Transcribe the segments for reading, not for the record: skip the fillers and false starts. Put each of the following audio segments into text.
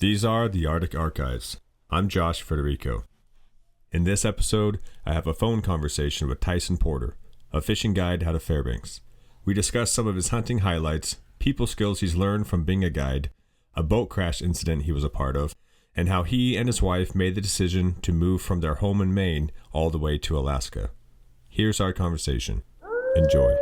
These are the Arctic Archives. I'm Josh Federico. In this episode, I have a phone conversation with Tyson Porter, a fishing guide out of Fairbanks. We discuss some of his hunting highlights, people skills he's learned from being a guide, a boat crash incident he was a part of, and how he and his wife made the decision to move from their home in Maine all the way to Alaska. Here's our conversation. Enjoy.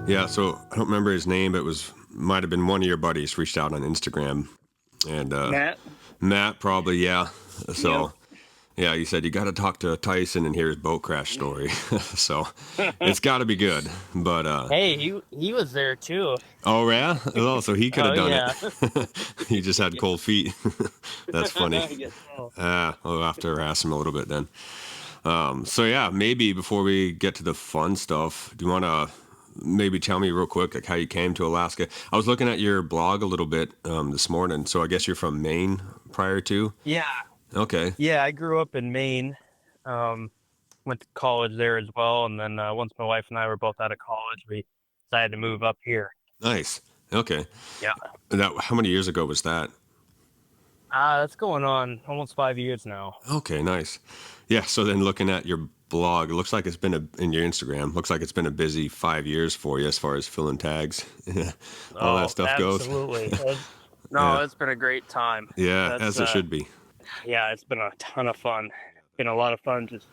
Yeah, so I don't remember his name, but might have been one of your buddies reached out on Instagram. And Matt probably, yeah. So yeah, you said you got to talk to Tyson and hear his boat crash story. So it's got to be good. But hey, he was there too. Oh yeah, oh, so he could have done yeah. it. He just had cold feet. That's funny. I guess so. We'll have to harass him a little bit then. So yeah, maybe before we get to the fun stuff, do you want to maybe tell me real quick like how you came to Alaska? I was looking at your blog a little bit this morning, so I guess you're from Maine prior to? Yeah. Okay. Yeah, I grew up in Maine. Went to college there as well, and then once my wife and I were both out of college, we decided to move up here. Nice. Okay. Yeah. How many years ago was that? That's going on almost 5 years now. Okay, nice. Yeah, so then looking at your blog, it looks like it's been in your Instagram, looks like it's been a busy 5 years for you as far as filling tags. All that stuff goes. Absolutely. Yeah. It's been a great time. Yeah, as it should be. Yeah, it's been a ton of fun. Been a lot of fun just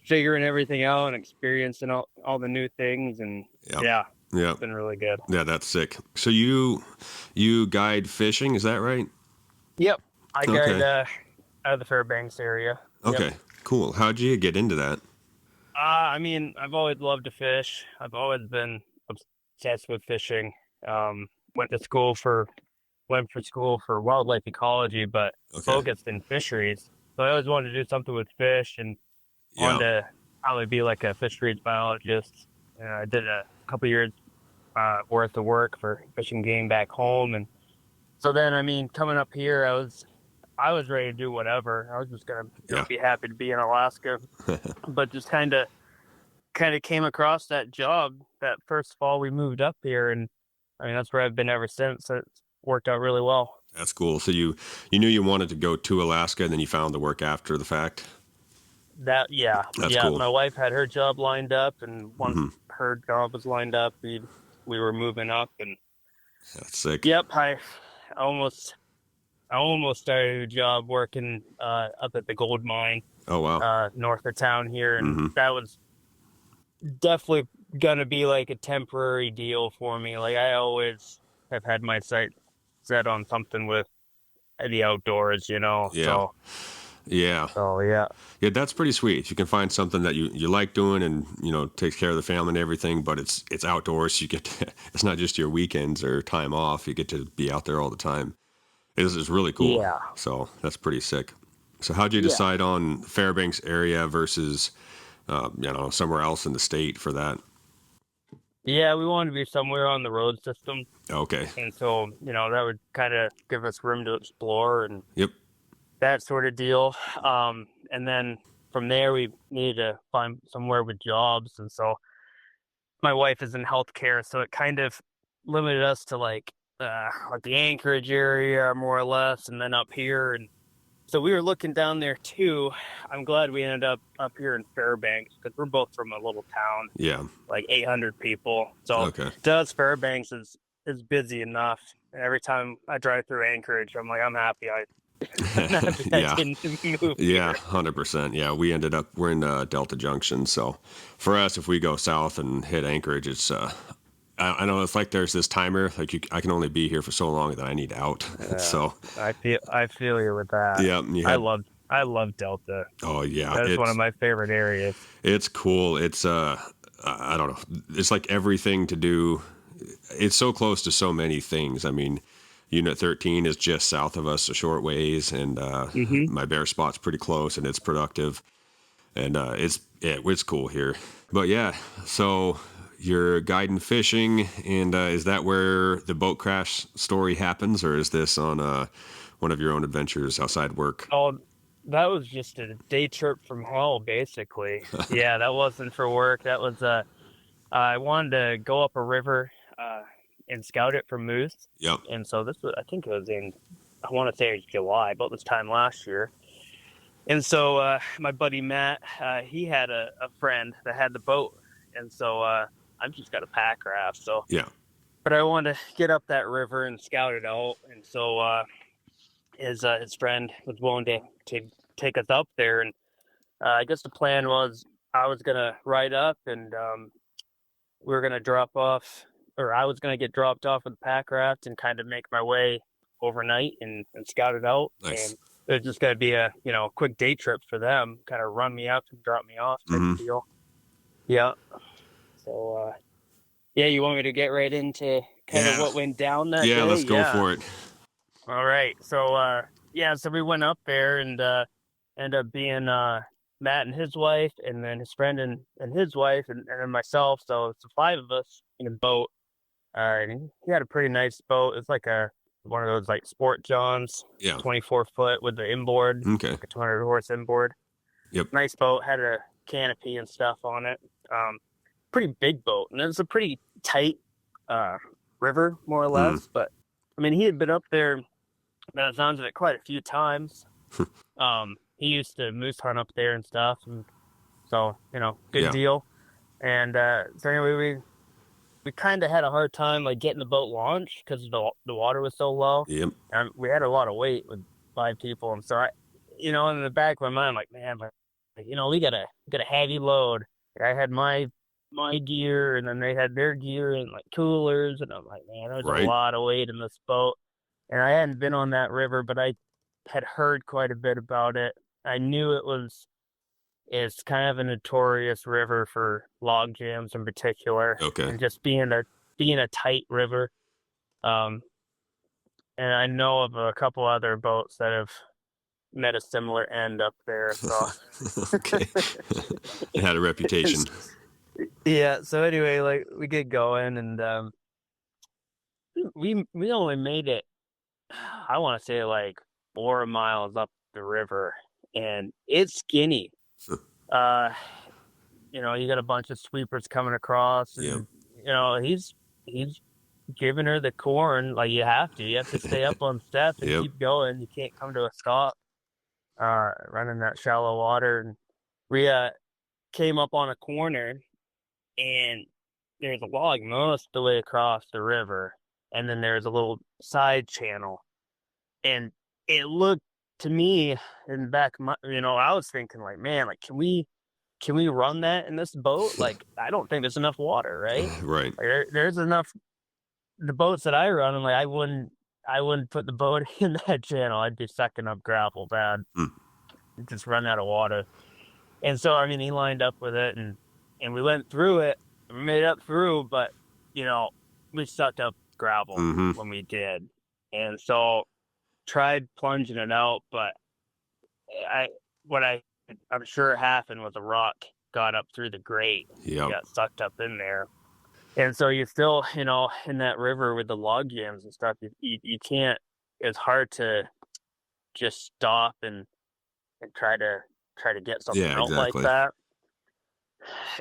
figuring everything out and experiencing all the new things, and yeah, it's been really good. Yeah, that's sick. So you guide fishing, is that right? Yep, I guide out of the Fairbanks area. Okay, yep. Cool. How'd you get into that? I mean, I've always loved to fish. I've always been obsessed with fishing. Went for school for wildlife ecology, but focused in fisheries. So I always wanted to do something with fish and wanted to probably be like a fisheries biologist. I did a couple years worth of work for Fish and Game back home, and so then I mean, coming up here, I was ready to do whatever. I was just gonna be happy to be in Alaska, but just kind of came across that job that first fall we moved up here, and I mean that's where I've been ever since. So it's worked out really well. That's cool. So you knew you wanted to go to Alaska, and then you found the work after the fact. That's cool. My wife had her job lined up, and once her job was lined up, we were moving up, and that's sick. Yep, I almost started a job working up at the gold mine. Oh wow! North of town here, and that was definitely gonna be like a temporary deal for me. Like I always have had my sight set on something with the outdoors, you know. Yeah. Yeah, that's pretty sweet. If you can find something that you like doing and takes care of the family and everything, but it's outdoors. You get to, it's not just your weekends or time off. You get to be out there all the time. This is really cool. Yeah. So that's pretty sick. So how'd you decide on Fairbanks area versus somewhere else in the state for that? Yeah, we wanted to be somewhere on the road system. Okay. And so that would kind of give us room to explore and that sort of deal. And then from there, we needed to find somewhere with jobs. And so my wife is in healthcare, so it kind of limited us to like the Anchorage area, more or less, and then up here. And so we were looking down there too. I'm glad we ended up here in Fairbanks because we're both from a little town. Yeah. Like 800 people. So to us, Fairbanks is busy enough. And every time I drive through Anchorage, I'm like, I'm happy I didn't move Yeah, here. 100%. Yeah, we're in Delta Junction. So for us, if we go south and hit Anchorage, it's I know it's like there's this timer, like I can only be here for so long that I need out. So I feel you with that. Yeah, I love Delta. Oh yeah, that's one of my favorite areas. It's cool. It's I don't know. It's like everything to do. It's so close to so many things. I mean, Unit 13 is just south of us a short ways, and my bear spot's pretty close, and it's productive, and it's cool here. But yeah, so you're guiding fishing, and is that where the boat crash story happens, or is this on one of your own adventures outside work? Oh, That was just a day trip from home, basically. Yeah, that wasn't for work. That was I wanted to go up a river uh and scout it for moose. Yep. And so this was I think it was in I want to say it was July, about this time last year. And so my buddy Matt, he had a friend that had the boat. And so I've just got a pack raft. So Yeah. but I wanted to get up that river and scout it out. And so his friend was willing to take us up there. And I guess the plan was I was gonna ride up and we were gonna drop off, or I was gonna get dropped off with the pack raft and kind of make my way overnight and scout it out. Nice. And it was just gonna be a quick day trip for them, kind of run me up and drop me off type Mm-hmm. of deal. Yeah. So yeah, you want me to get right into kind of Yeah. what went down that Yeah. day? Let's go Yeah. for it. All right. So yeah, so we went up there and ended up being Matt and his wife and then his friend and his wife and then myself. So it's the five of us in a boat. And he had a pretty nice boat. It's like a one of those like sport johns, Yeah. 24-foot with the inboard, Okay. like a 200 horse inboard. Yep. Nice boat, had a canopy and stuff on it. Pretty big boat. And it's a pretty tight river, more or less. But I mean, he had been up there by the sounds of it quite a few times. He used to moose hunt up there and stuff, and so good Yeah. deal. And so anyway, we kind of had a hard time like getting the boat launched because the water was so low, Yep. and we had a lot of weight with five people, and so in the back of my mind, I'm like, man, like, we got a heavy load. I had my gear, and then they had their gear and like coolers, and I'm like, man, there's Right. a lot of weight in this boat. And I hadn't been on that river, but I had heard quite a bit about it. I knew it's kind of a notorious river for log jams in particular, Okay. and just being a tight river. Um, and I know of a couple other boats that have met a similar end up there. So Okay. It had a reputation. yeah. So anyway, like we get going, and we only made it. I want to say like 4 miles up the river, and it's skinny. Uh, you got a bunch of sweepers coming across, Yep. and he's giving her the corn like you have to stay up on steps and Yep. keep going. You can't come to a stop. Running that shallow water, and we came up on a corner, and there's a log most of the way across the river, and then there's a little side channel. And it looked to me in the back of my, I was thinking like, man, like can we run that in this boat? Like, I don't think there's enough water, right? Right. Like, there's enough. The boats that I run, I'm like, I wouldn't put the boat in that channel. I'd be sucking up gravel bad, just run out of water. And so, I mean, he lined up with it, and we went through it. We made it up through, but we sucked up gravel when we did, and so tried plunging it out, but I what I'm sure happened was a rock got up through the grate, Yep. got sucked up in there, and so you still in that river with the log jams and stuff. You can't. It's hard to just stop and try to get something Yeah, out like exactly. that.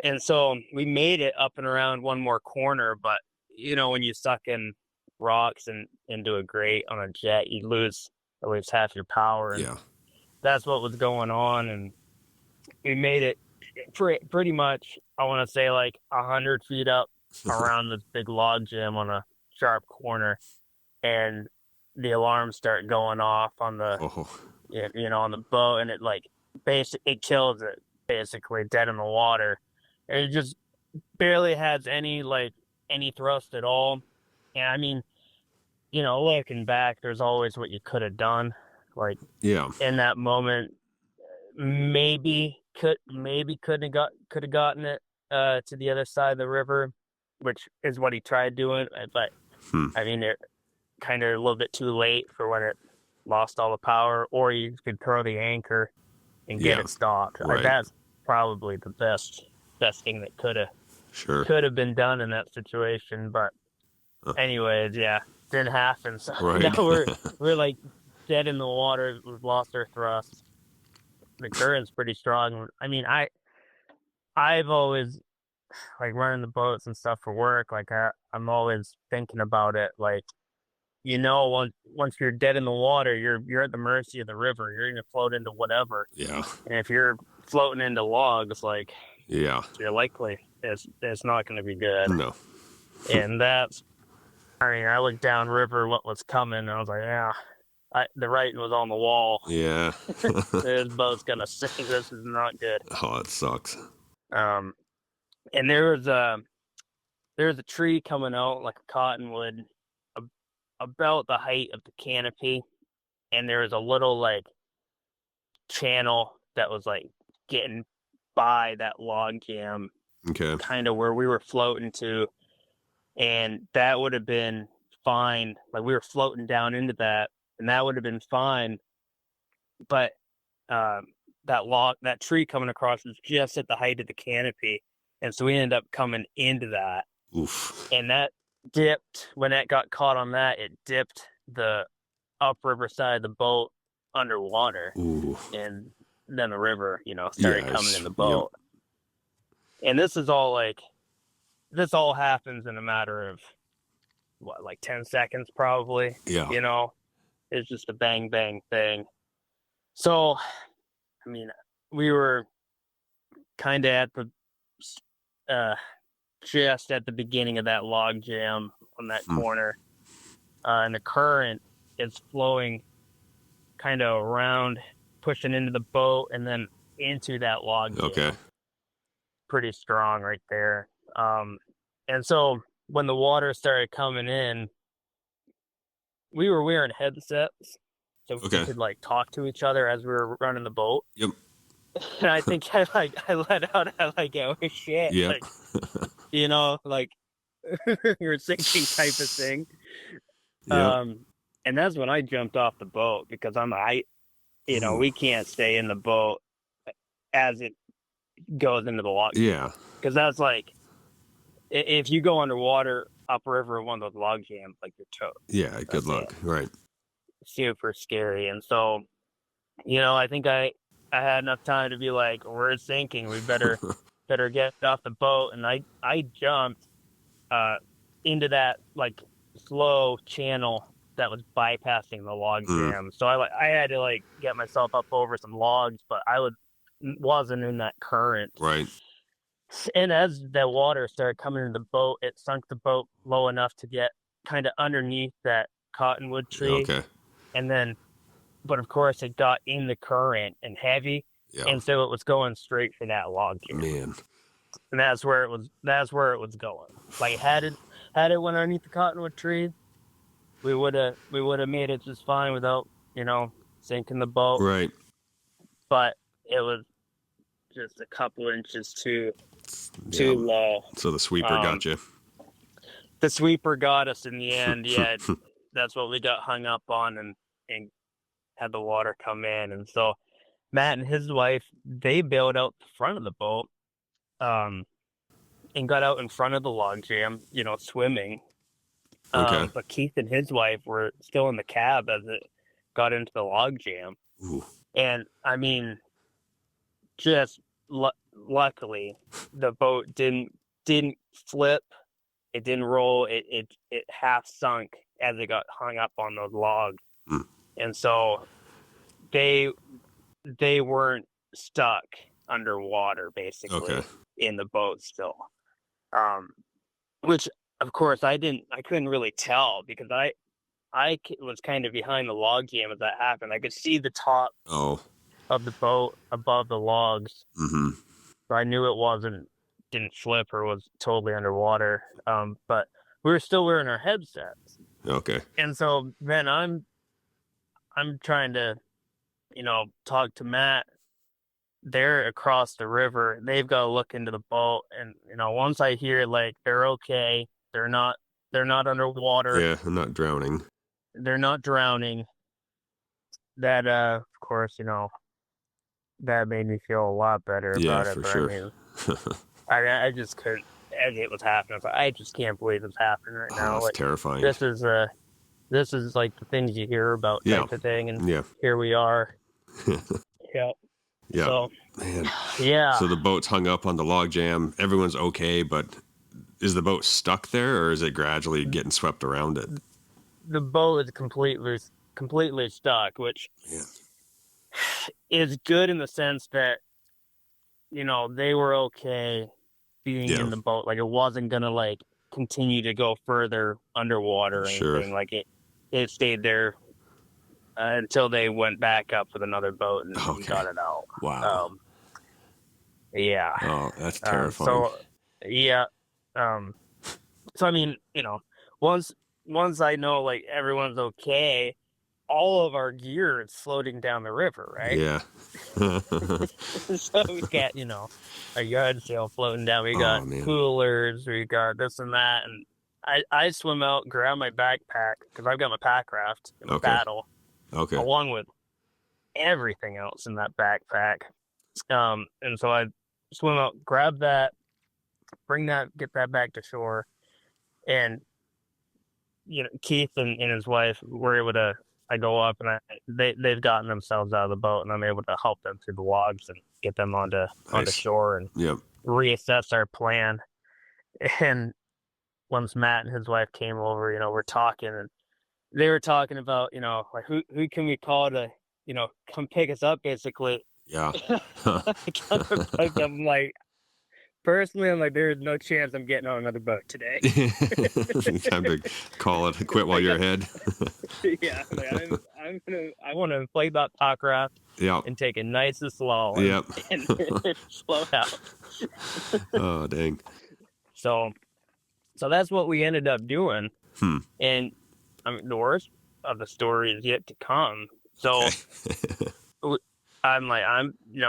And so we made it up and around one more corner, but when you suck in rocks and into a grate on a jet, you lose at least half your power, and Yeah. that's what was going on. And we made it pretty much, I want to say like 100 feet up around this big log jam on a sharp corner, and the alarms start going off on the Oh. on the boat, and it like it kills it basically dead in the water. It just barely has any thrust at all. And I mean, looking back, there's always what you could have done. Like Yeah. in that moment, could have gotten it to the other side of the river, which is what he tried doing. But I mean, it kind of a little bit too late for when it lost all the power, or you could throw the anchor and get Yeah. it stopped. Right. That's probably the best thing that Sure. could have been done in that situation. But anyways, yeah, didn't happen. So Right. now we're like dead in the water. We've lost our thrust. the current's pretty strong. I mean, I've always like running the boats and stuff for work. Like I'm always thinking about it. Like once you're dead in the water, you're at the mercy of the river. You're gonna float into whatever. Yeah. And if you're floating into logs, like Yeah. you're likely it's not gonna be good. No. And I looked down river what was coming, and I was like, yeah, the writing was on the wall. Yeah. This boat's gonna sink. This is not good. Oh, it sucks. And there was a tree coming out like a cottonwood, about the height of the canopy, and there was a little like channel that was like getting by that log jam, Okay. kind of where we were floating to, and that would have been fine. Like we were floating down into that, and that would have been fine, but that tree coming across was just at the height of the canopy, and so we ended up coming into that. Oof. And that dipped, when that got caught on that, it dipped the upriver side of the boat underwater. Ooh. And then the river, started coming in the boat. Yep. And this all happens in a matter of like 10 seconds probably. Yeah. It's just a bang bang thing. So I mean, we were kind of at the just at the beginning of that log jam on that corner, and the current is flowing kind of around, pushing into the boat and then into that log jam. Okay. Pretty strong right there. And so when the water started coming in, we were wearing headsets, so we could like talk to each other as we were running the boat. Yep. And I think I let out oh shit. Yeah. Like you're sinking type of thing. Yep. And that's when I jumped off the boat, because we can't stay in the boat as it goes into the log. Yeah. Because that's like, if you go underwater upriver in one of those log jams, like you're toast. Yeah. Good luck. Right. Super scary. And so, I think I had enough time to be like, we're sinking. We better get off the boat. And I jumped into that like slow channel that was bypassing the log jam. So I had to like get myself up over some logs, but wasn't in that current. Right. And as the water started coming in the boat, it sunk the boat low enough to get kind of underneath that cottonwood tree. Okay. And then, but of course it got in the current and heavy. Yeah. And so it was going straight for that log jam. Man. And that's where it was going. Like had it went underneath the cottonwood tree, we would have made it just fine without, sinking the boat. Right. But it was just a couple inches too low. So the sweeper got you. The sweeper got us in the end. Yeah, that's what we got hung up on, and had the water come in. And so Matt and his wife, they bailed out the front of the boat, and got out in front of the log jam, swimming. Okay. But Keith and his wife were still in the cab as it got into the log jam. Ooh. And I mean, just luckily, the boat didn't flip. It didn't roll. It half sunk as it got hung up on those logs. And so they weren't stuck underwater, basically, in the boat still. Which of course I couldn't really tell, because I was kind of behind the log jam as that happened. I could see the top of the boat above the logs. Mm-hmm. So I knew it didn't flip or was totally underwater. But we were still wearing our headsets. Okay. And so then I'm trying to, talk to Matt. They're across the river. They've got to look into the boat. And, once I hear like they're okay, they're not underwater. Yeah, I'm not drowning. They're not drowning. That, of course, that made me feel a lot better about it. For but sure. I just couldn't, as it was happening. I just can't believe it's happening right now. That's like, terrifying. This is like the things you hear about type of thing. And here we are. Yeah. Yeah. So, Man. yeah, So the boat's hung up on the log jam. Everyone's okay, but is the boat stuck there, or is it gradually getting swept around it? the boat is completely stuck, which Yeah. is good in the sense that, they were okay being Yeah. in the boat. Like it wasn't gonna like continue to go further underwater or Sure. anything. Like it stayed there until they went back up with another boat and Okay. got it out. Wow. Um, yeah. Oh, that's Um, terrifying. so yeah. Um, so I mean, once once I know like everyone's okay, all of our gear is floating down the river, right? Yeah. So we got, our yard sale floating down. We got Oh man. coolers, we got this and that, and I swim out, grab my backpack because I've got my pack raft and my Okay. paddle, Okay. along with everything else in that backpack. And so I swim out, grab that, get that back to shore, and Keith and his wife were able to. I go up and they've gotten themselves out of the boat, and I'm able to help them through the logs and get them onto Nice. shore and Yep. reassess our plan. And once Matt and his wife came over, we're talking, and they were talking about, like who can we call to, come pick us up, basically. Yeah. I'm like, personally, I'm like, there's no chance I'm getting on another boat today. Time to call it quit while you're ahead. Yeah, like I want to play that talk raft Yep. and take it nice and slow and, Yep. and slow down. Oh dang. So that's what we ended up doing. Hmm. And I mean, the worst of the story is yet to come. So I'm like,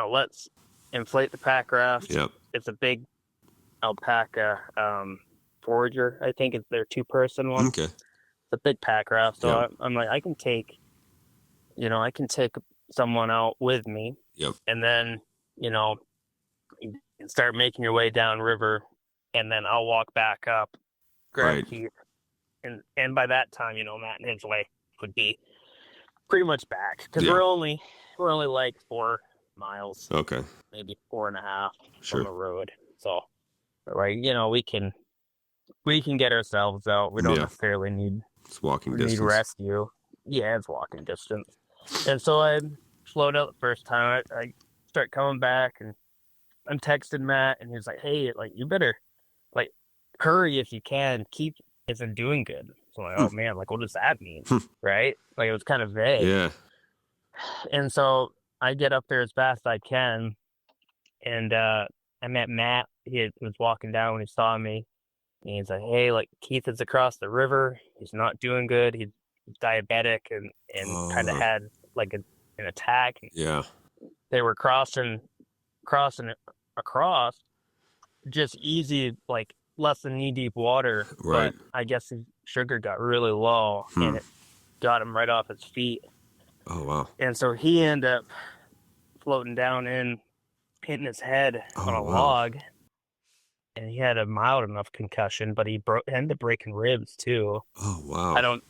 let's inflate the pack raft. Yep. It's a big alpaca forager. I think it's their 2-person one. Okay. It's a big pack raft. So Yep. I'm like, I can take someone out with me. Yep. And then, you can start making your way down river, and then I'll walk back up, grab Right. Keith, and by that time, Matt and his wife would be pretty much back because Yeah. we're only like 4 miles, Okay. maybe 4.5 Sure. from the road. So, like, we can get ourselves out. We don't Yeah. necessarily need It's walking distance. rescue. Yeah, it's walking distance. And so I float out the first time. I start coming back, and I'm texting Matt, and he's like, "Hey, like you better like hurry if you can. Keith isn't doing good." So I'm like, "Oh man, like what does that mean?" Right? Like it was kind of vague. Yeah. And so I get up there as fast as I can, and I met Matt. He was walking down when he saw me, and he's like, "Hey, like Keith is across the river. He's not doing good. He's diabetic and kind of had like an attack. Yeah. They were crossing across just easy, like less than knee deep water. Right. But I guess his sugar got really low, and it got him right off his feet. Oh wow. And so he ended up floating down in, hitting his head on a log. And he had a mild enough concussion, but he ended up breaking ribs too. Oh wow.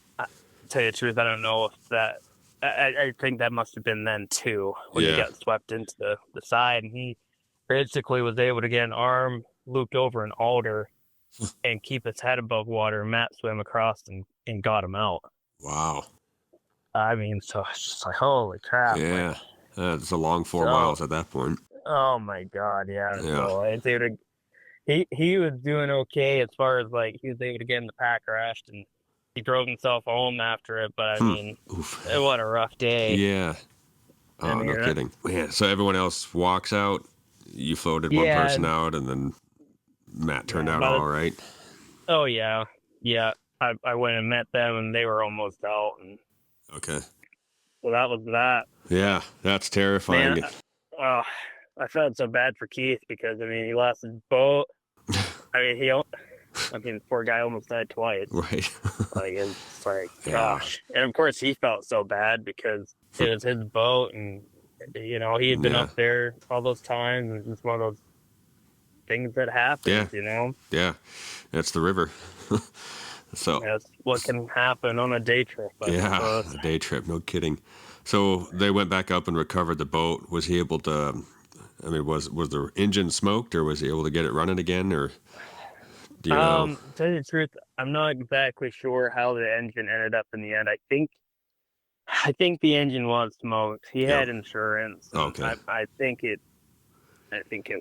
Tell you the truth, I don't know if that. I think that must have been then too when he got swept into the side, and he basically was able to get an arm looped over an alder and keep his head above water. And Matt swam across and got him out. Wow. I mean, so it's just like holy crap! Yeah. It's a long 4 miles at that point. Oh my god, yeah. Yeah. So I was able to, he was doing okay as far as like he was able to get in the pack raft, and he drove himself home after it. But I mean, what a rough day. Yeah. Oh, no kidding. Man, so everyone else walks out. You floated one person out, and then Matt turned out all right. Oh yeah, yeah. I went and met them, and they were almost out. And okay. So that was that. Yeah, that's terrifying. Man, I felt so bad for Keith because I mean he lost his boat. I mean, poor guy almost died twice. Right. Like it's like gosh, and of course he felt so bad because it was his boat, and he had been up there all those times, and it's just one of those things that happens. Yeah, that's the river. So that's what can happen on a day trip. A day trip, no kidding. So they went back up and recovered the boat. Was he able to? I mean, was the engine smoked, or was he able to get it running again, or do you know? To tell you the truth, I'm not exactly sure how the engine ended up in the end. I think the engine was smoked. He Yeah. had insurance, and Okay. I think it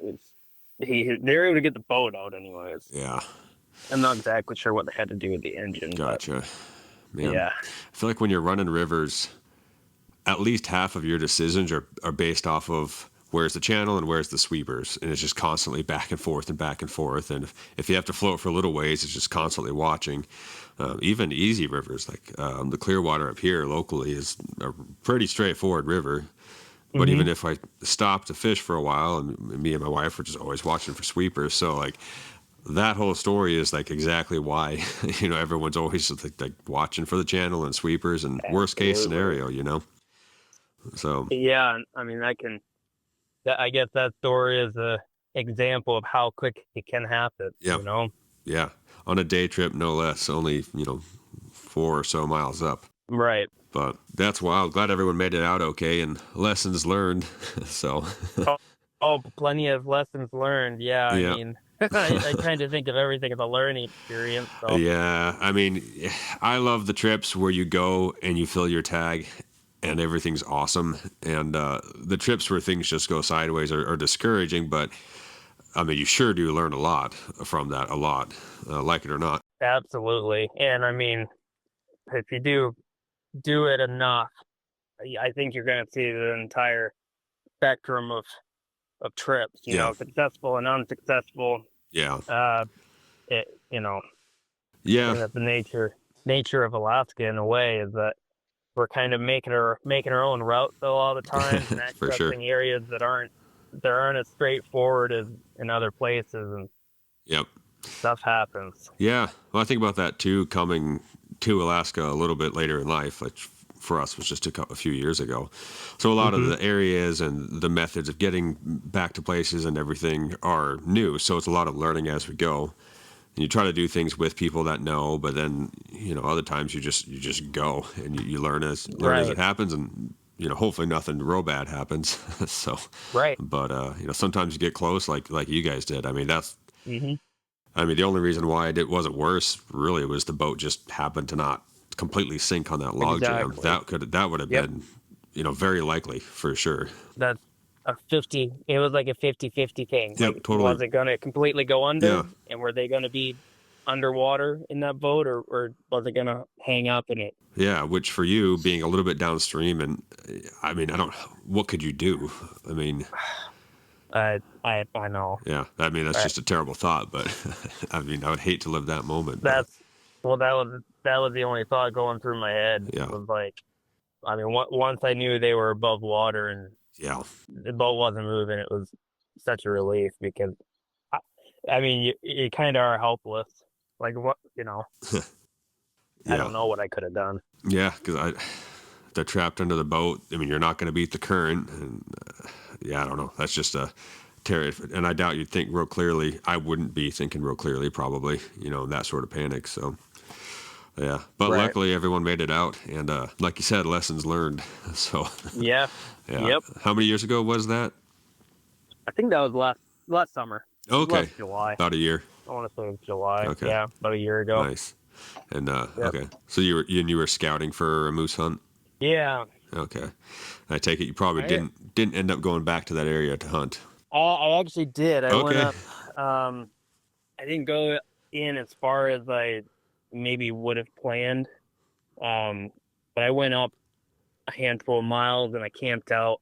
was they were able to get the boat out anyways. Yeah. I'm not exactly sure what they had to do with the engine, but Gotcha. Man, yeah. I feel like when you're running rivers, at least half of your decisions are based off of where's the channel and where's the sweepers, and it's just constantly back and forth and back and forth. And if you have to float for a little ways, it's just constantly watching. Even easy rivers like the Clearwater up here locally is a pretty straightforward river. But Hmm. even if I stopped to fish for a while, and me and my wife were just always watching for sweepers, so like that whole story is like exactly why everyone's always like watching for the channel and sweepers and worst case Absolutely. scenario. So Yeah, I mean, I guess that story is a example of how quick it can happen, yeah, you know? yeah, on a day trip, no less, only 4 or so miles up. Right. But that's wild. Glad everyone made it out okay and lessons learned. So Oh, oh, plenty of lessons learned. Yeah, I yeah. mean, I kind of think of everything as a learning experience. So, Yeah, I mean, I love the trips where you go and you fill your tag and everything's awesome. And the trips where things just go sideways are discouraging, but I mean, you sure do learn a lot from that, a lot, like it or not. absolutely. And I mean, if you do it enough, I think you're going to see the entire spectrum of trips, Yeah, successful and unsuccessful. yeah, Uh, it, you know, I yeah, think that's the nature of Alaska in a way is that we're kind of making our own routes a lot of the times and for sure. accessing areas that aren't as straightforward as in other places, and Yep. stuff happens. Yeah. Well, I think about that too, coming to Alaska a little bit later in life, which for us was just a few years ago. So a lot of Hmm. the areas and the methods of getting back to places and everything are new. So it's a lot of learning as we go. And you try to do things with people that know, but then other times you just go and you learn as it Right, happens, and hopefully nothing real bad happens. So, right. but sometimes you get close, like you guys did. Hmm. I mean, the only reason why it wasn't worse really was the boat just happened to not completely sink on that log jam. Exactly. That would have Yep. been, very likely for sure. That's a 50. It was like a 50-50 thing. Yep, Like, totally. was it going to completely go Yeah, under, and were they going to be underwater in that boat, or was it going to hang up in it? yeah. Which for you being a little bit downstream, and I mean, I don't. What could you do? I mean, I know. yeah. I mean, that's Right. just a terrible thought, but I mean, I would hate to live that moment. But That's well, that was the only thought going through my head yeah, was like, I mean, once I knew they were above water and yeah, the boat wasn't moving, it was such a relief because, I, I mean, you kind of are helpless. Like what, I yeah, don't know what I could have done. yeah. Because they're trapped under the boat. I mean, you're not going to beat the current, and yeah, I don't know. That's just a terror, and I doubt you'd think real clearly. I wouldn't be thinking real clearly, probably. That sort of panic. So yeah, but Right. luckily everyone made it out, and like you said, lessons learned. So Yeah. yeah, Yep. how many years ago was that? I think that was last summer. It was Okay, last July. about a year. I want to say it was July. Okay, Yeah, about a year ago. nice. And Yep. okay, so you were scouting for a moose hunt. Yeah. Okay, I take it you probably I didn't end up going back to that area to hunt. I actually did. I went Okay, up. Um, I didn't go in as far as I maybe would have planned. Um, but I went up a handful of miles and I camped out.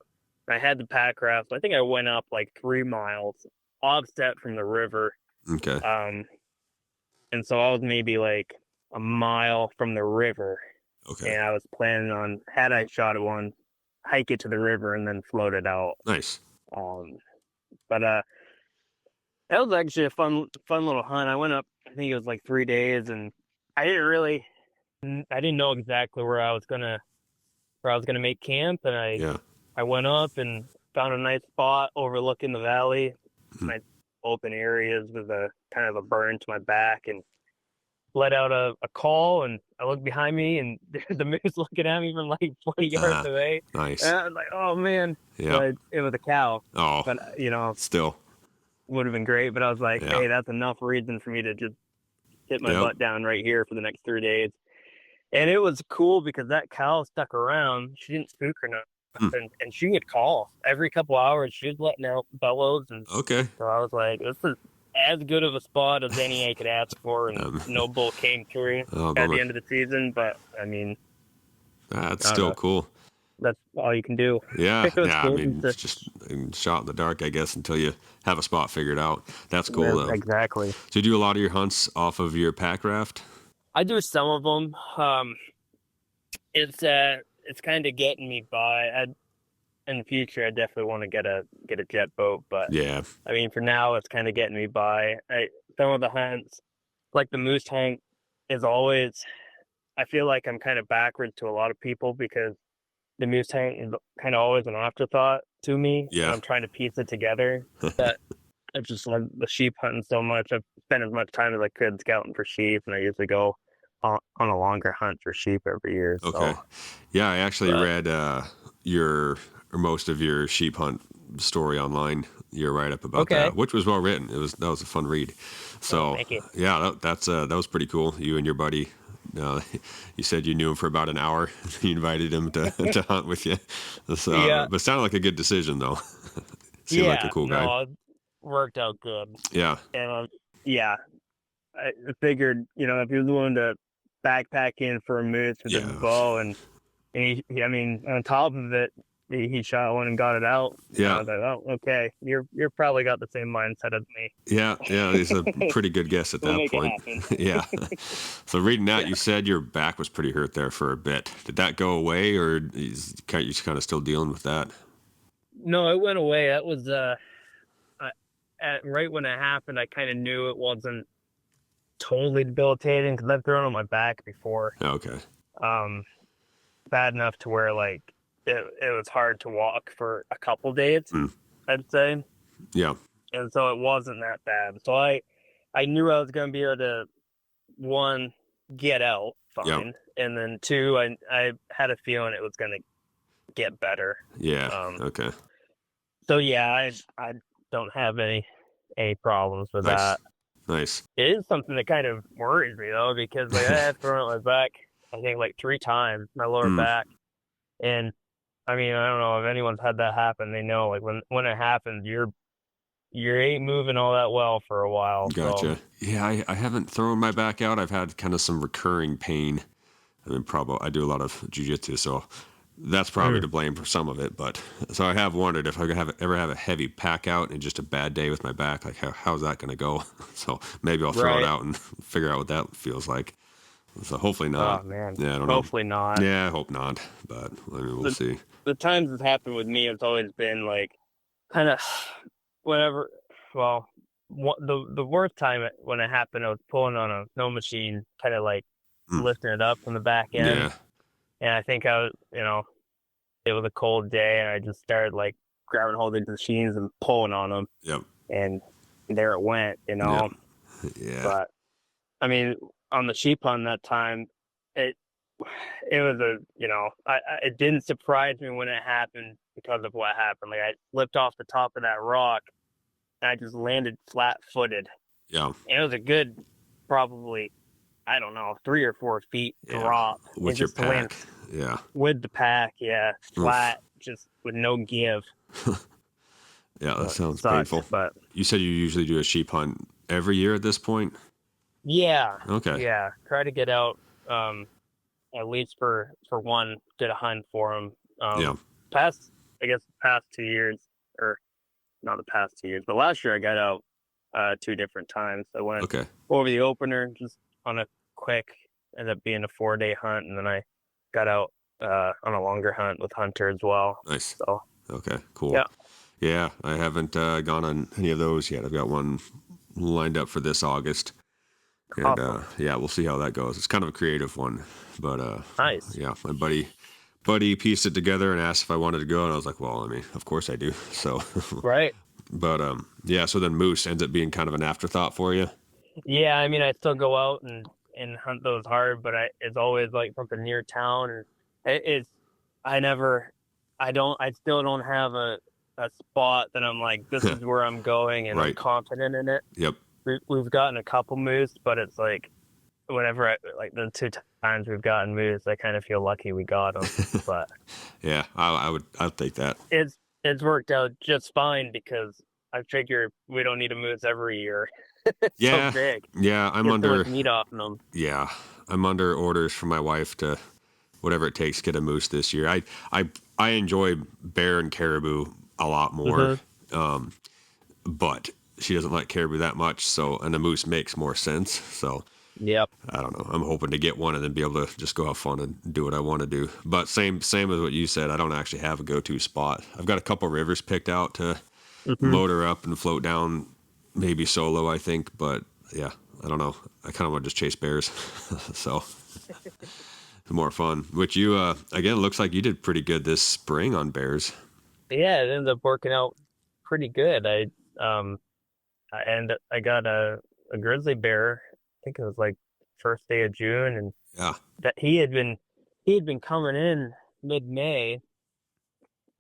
I had the pack raft. So I think I went up like 3 miles offset from the river. okay, Um, and so I was maybe like a mile from the river. okay, And I was planning on, had I shot at one, hike it to the river and then float it out. nice. Um, but that was actually a fun little hunt. I went up, I think it was like 3 days, and I didn't really, I didn't know exactly where I was gonna make camp, and I Yeah. I went up and found a nice spot overlooking the valley, Hmm. nice open areas with a kind of a burn to my back, and let out a call, and I look behind me, and there's the moose looking at me from like 20 yards away. And Nice. I was like, oh man, Yeah. but it was a cow. Oh, But still. would have been great. But I was like, Yeah. hey, that's enough reason for me to just hit my Yep. butt down right here for the next 3 days. And it was cool because that cow stuck around. She didn't spook or nothing, and she would call every couple hours. She was letting out bellows, and Okay. so I was like, this is as good of a spot as any I could ask for, and no bull came through Oh, at bummer. the end of the season. But I mean, That's I don't still know. cool. That's all you can do. Yeah. It was Yeah. I cool mean, to- it's just shot in the dark, I guess, until you have a spot figured out. That's cool, though. Exactly. So you do a lot of your hunts off of your pack raft? I do some of them. It's kind of getting me by. In the future, I definitely want to get a jet boat, but Yeah. I mean, for now, it's kind of getting me by. Some of the hunts, like the moose hunt, is always. I feel like I'm kind of backwards to a lot of people because the moose hunt is kind of always an afterthought to me. Yeah. And I'm trying to piece it together. That I just love the sheep hunting so much. I've spent as much time as I could scouting for sheep, and I usually go on a longer hunt for sheep every year. Okay. So, Yeah, I actually but- read most of your sheep hunt story online. You're right up about Okay. that, which was well written. That was a fun read. So thank you. yeah, that was pretty cool. You and your buddy. You said you knew him for about an hour. You invited him to hunt with you. So, Yeah. but it sounded like a good decision though. Seemed like a cool guy. No, it worked out good. Yeah. And yeah, I figured, if he was willing to backpack in for a moose with his Yeah. bow, and he, I mean, on top of it, he shot one and got it out. Yeah. I was like, oh, okay, you're probably got the same mindset as me. Yeah, he's a pretty good guess at We'll that make it point. happen. Yeah. So reading that, Yeah. you said your back was pretty hurt there for a bit. Did that go away, or you kind of still dealing with that? No, it went away. That was right when it happened. I kind of knew it wasn't totally debilitating because I've thrown on my back before. Okay. Bad enough to where like it was hard to walk for a couple days, I'd say. Yeah. And so it wasn't that bad. So I knew I was gonna be able to, one, get out fine, and then two, I had a feeling it was gonna get better. Yeah. Okay. So yeah, I don't have any problems with Nice. that. Nice. It is something that kind of worries me though, because like I had thrown on my back, I think like 3 times, my lower back. And I mean, I don't know if anyone's had that happen. They know like when it happens, you ain't moving all that well for a while. Gotcha. So. Yeah, I haven't thrown my back out. I've had kind of some recurring pain. I mean, I do a lot of jiu-jitsu, so that's probably to blame for some of it. But so I have wondered if I could ever have a heavy pack out and just a bad day with my back, like how's that going to go? So maybe I'll throw it out and figure out what that feels like. So hopefully not. Oh man. Yeah, I don't hopefully know. not. Yeah, I hope not. But I mean, we'll see. The times it's happened with me, it's always been like kind of whatever. Well, the worst time when it happened, I was pulling on a snow machine, kind of like lifting it up from the back end. Yeah. And I think I was, it was a cold day, and I just started like grabbing hold of the machines and pulling on them. Yep. And there it went, Yeah. But I mean, on the sheep hunt that time, it was it didn't surprise me when it happened because of what happened. Like I slipped off the top of that rock, and I just landed flat-footed. Yeah. And it was a good, probably, I don't know, 3 or 4 feet drop. With your pack. Yeah. With the pack, flat, just with no give. Yeah, that sounds Sucked, painful. But you said you usually do a sheep hunt every year at this point? yeah. Okay. Yeah. Try to get out at least for one, did a hunt for them. Past 2 years, or not the past 2 years, but last year I got out 2 different times. I went over the opener just on a quick, ended up being a 4-day hunt, and then I got out on a longer hunt with Hunter as well. Nice. So okay, cool. Yeah. Yeah, I haven't gone on any of those yet. I've got one lined up for this August. And Awesome. we'll see how that goes. It's kind of a creative one, but Nice. Yeah, my buddy pieced it together and asked if I wanted to go, and I was like, well, I mean, of course I do. So Right. But so then moose ends up being kind of an afterthought for you. Yeah, I mean, I still go out and and hunt those hard, but it's always like something near town, and it's I still don't have a spot that I'm like, this is where I'm going, and I'm Right. confident in it. Yep. We've gotten a couple moose, but it's like whenever like the two times we've gotten moose, I kind of feel lucky we got them. But Yeah, I'd take that. it's worked out just fine because I figure we don't need a moose every year. It's so Yeah, big. yeah, Get so much meat off them. yeah, I'm under orders from my wife to whatever it takes to get a moose this year. I enjoy bear and caribou a lot more, but she doesn't like caribou that much. So, and the moose makes more sense. So, Yep. I don't know. I'm hoping to get one and then be able to just go have fun and do what I want to do. But same as what you said. I don't actually have a go-to spot. I've got a couple rivers picked out to motor up and float down, maybe solo, I think. But yeah, I don't know. I kind of want to just chase bears. So more fun. Which you, again, looks like you did pretty good this spring on bears. Yeah, it ended up working out pretty good. Um I got a grizzly bear. I think it was like first day of June, and Yeah. that he had been coming in mid-May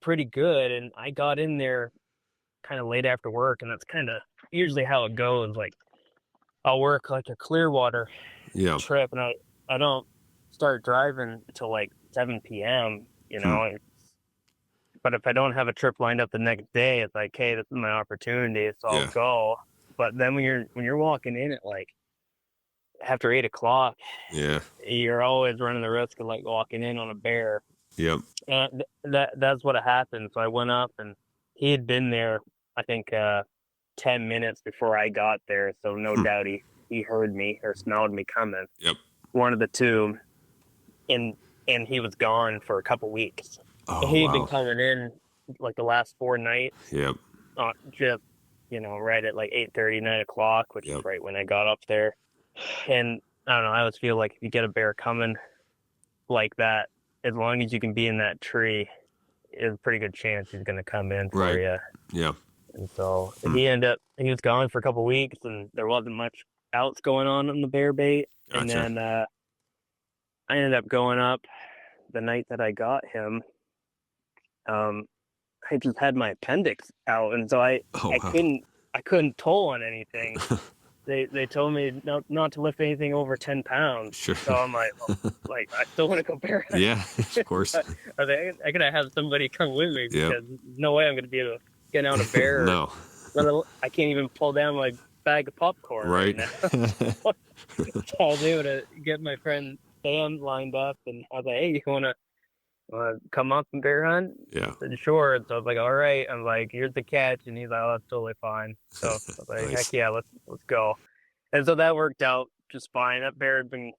pretty good, and I got in there kind of late after work, and that's kind of usually how it goes. Like I'll work like a Clearwater Yeah. trip, and I don't start driving until like 7 p.m. But if I don't have a trip lined up the next day, it's like, hey, this is my opportunity, so I'll Yeah. go. But then when you're walking in at like after 8 o'clock, Yeah. you're always running the risk of like walking in on a bear. Yep. And that's what happened. So I went up, and he had been there, I think, 10 minutes before I got there. So no doubt he heard me or smelled me coming. Yep. One of the two, and he was gone for a couple weeks. Oh, He had been wow. coming in like the last 4 nights, Yep. just right at like 8:30, 9 o'clock, which is right when I got up there. And I don't know, I always feel like if you get a bear coming like that, as long as you can be in that tree, it's a pretty good chance he's going to come in for you. Yeah. And so he was gone for a couple weeks, and there wasn't much else going on the bear bait. Gotcha. And then I ended up going up the night that I got him. I just had my appendix out, and so I couldn't toll on anything. They told me not to lift anything over 10 pounds. Sure. So I'm like, well, I still want to go bear hunting. Yeah, of course. I gotta have somebody come with me, Yep. because there's no way I'm gonna be able to get out a bear. No. I can't even pull down my bag of popcorn right now. So I'll do to get my friend Sam lined up, and I was like, hey, you wanna come up and bear hunt? Yeah. And sure. And so I was like, all right. I'm like, here's the catch, and he's like, oh, that's totally fine. So I was like, Nice. heck yeah, let's go. And so that worked out just fine. That bear had been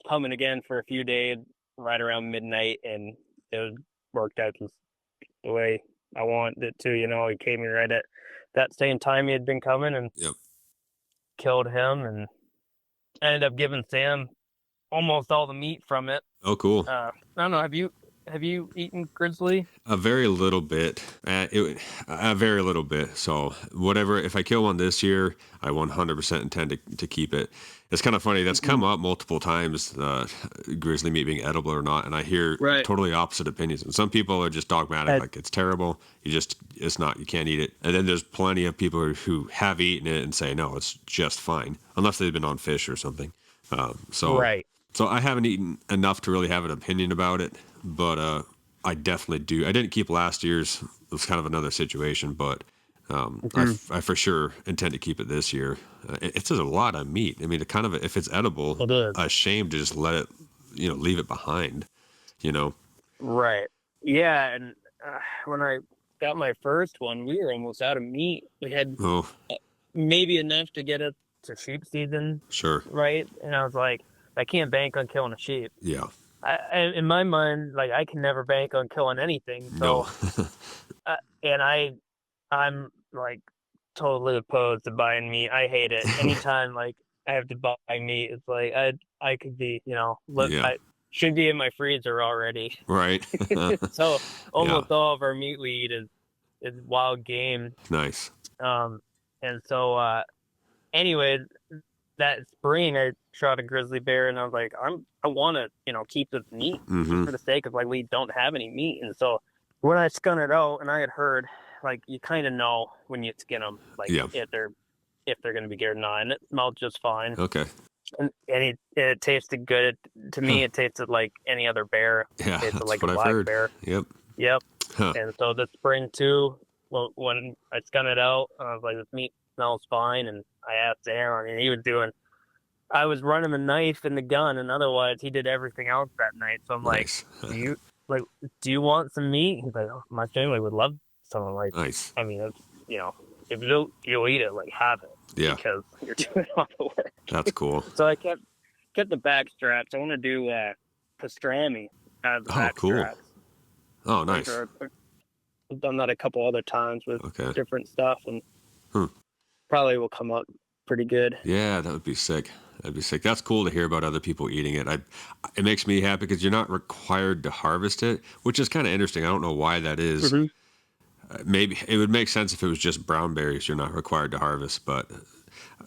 coming again for a few days, right around midnight, and it worked out just the way I wanted it to. He came in right at that same time he had been coming, and killed him, and ended up giving Sam almost all the meat from it. Oh, cool. I don't know. Have you eaten grizzly? A very little bit. A very little bit. So whatever. If I kill one this year, I 100% intend to keep it. It's kind of funny. That's come up multiple times. Grizzly meat being edible or not, and I hear totally opposite opinions. And some people are just dogmatic, like it's terrible. It's not. You can't eat it. And then there's plenty of people who have eaten it and say no, it's just fine, unless they've been on fish or something. So I haven't eaten enough to really have an opinion about it, but I definitely do. I didn't keep last year's. It was kind of another situation, but I for sure intend to keep it this year. It's just a lot of meat. I mean, if it's edible, a shame to just let it, leave it behind, Right. Yeah, and when I got my first one, we were almost out of meat. We had maybe enough to get it to sheep season. Sure. Right? And I was like, I can't bank on killing a sheep. Yeah. In my mind, like, I can never bank on killing anything. So, and I'm like totally opposed to buying meat. I hate it. Anytime like I have to buy meat, it's like I could be, I should be in my freezer already. Right. So almost all of our meat we eat is wild game. Nice. And so anyway, that spring I shot a grizzly bear, and I was like, I want to, keep this meat Mm-hmm. for the sake of like we don't have any meat, and so when I skun it out, and I had heard like you kind of know when you skin them, like Yeah. if they're going to be good or not, and it smelled just fine, Okay. and it tasted good. To me, it tasted like any other bear. Yeah, It tasted that's like a what I've black heard. bear. Yep. Yep. Huh. And so this spring too, well, when I skun it out, I was like, this meat smells fine, and I asked Aaron, and he was doing. I was running the knife and the gun, and otherwise he did everything else that night. So I'm like, Nice. "Do you like? Do you want some meat?" He's like, "Oh, my family would love some." I'm like, Nice. I mean, if you'll eat it, like have it Yeah, because you're doing all the work. that's cool. So I kept the back straps. I want to do pastrami out of the Oh, back cool. straps. Oh, nice. I've done that a couple other times with Okay. different stuff, and Hmm. probably will come up pretty good. Yeah, that would be sick. That'd be sick. That's cool to hear about other people eating it. It makes me happy because you're not required to harvest it, which is kind of interesting. I don't know why that is. Mm-hmm. Maybe it would make sense if it was just brown berries you're not required to harvest, but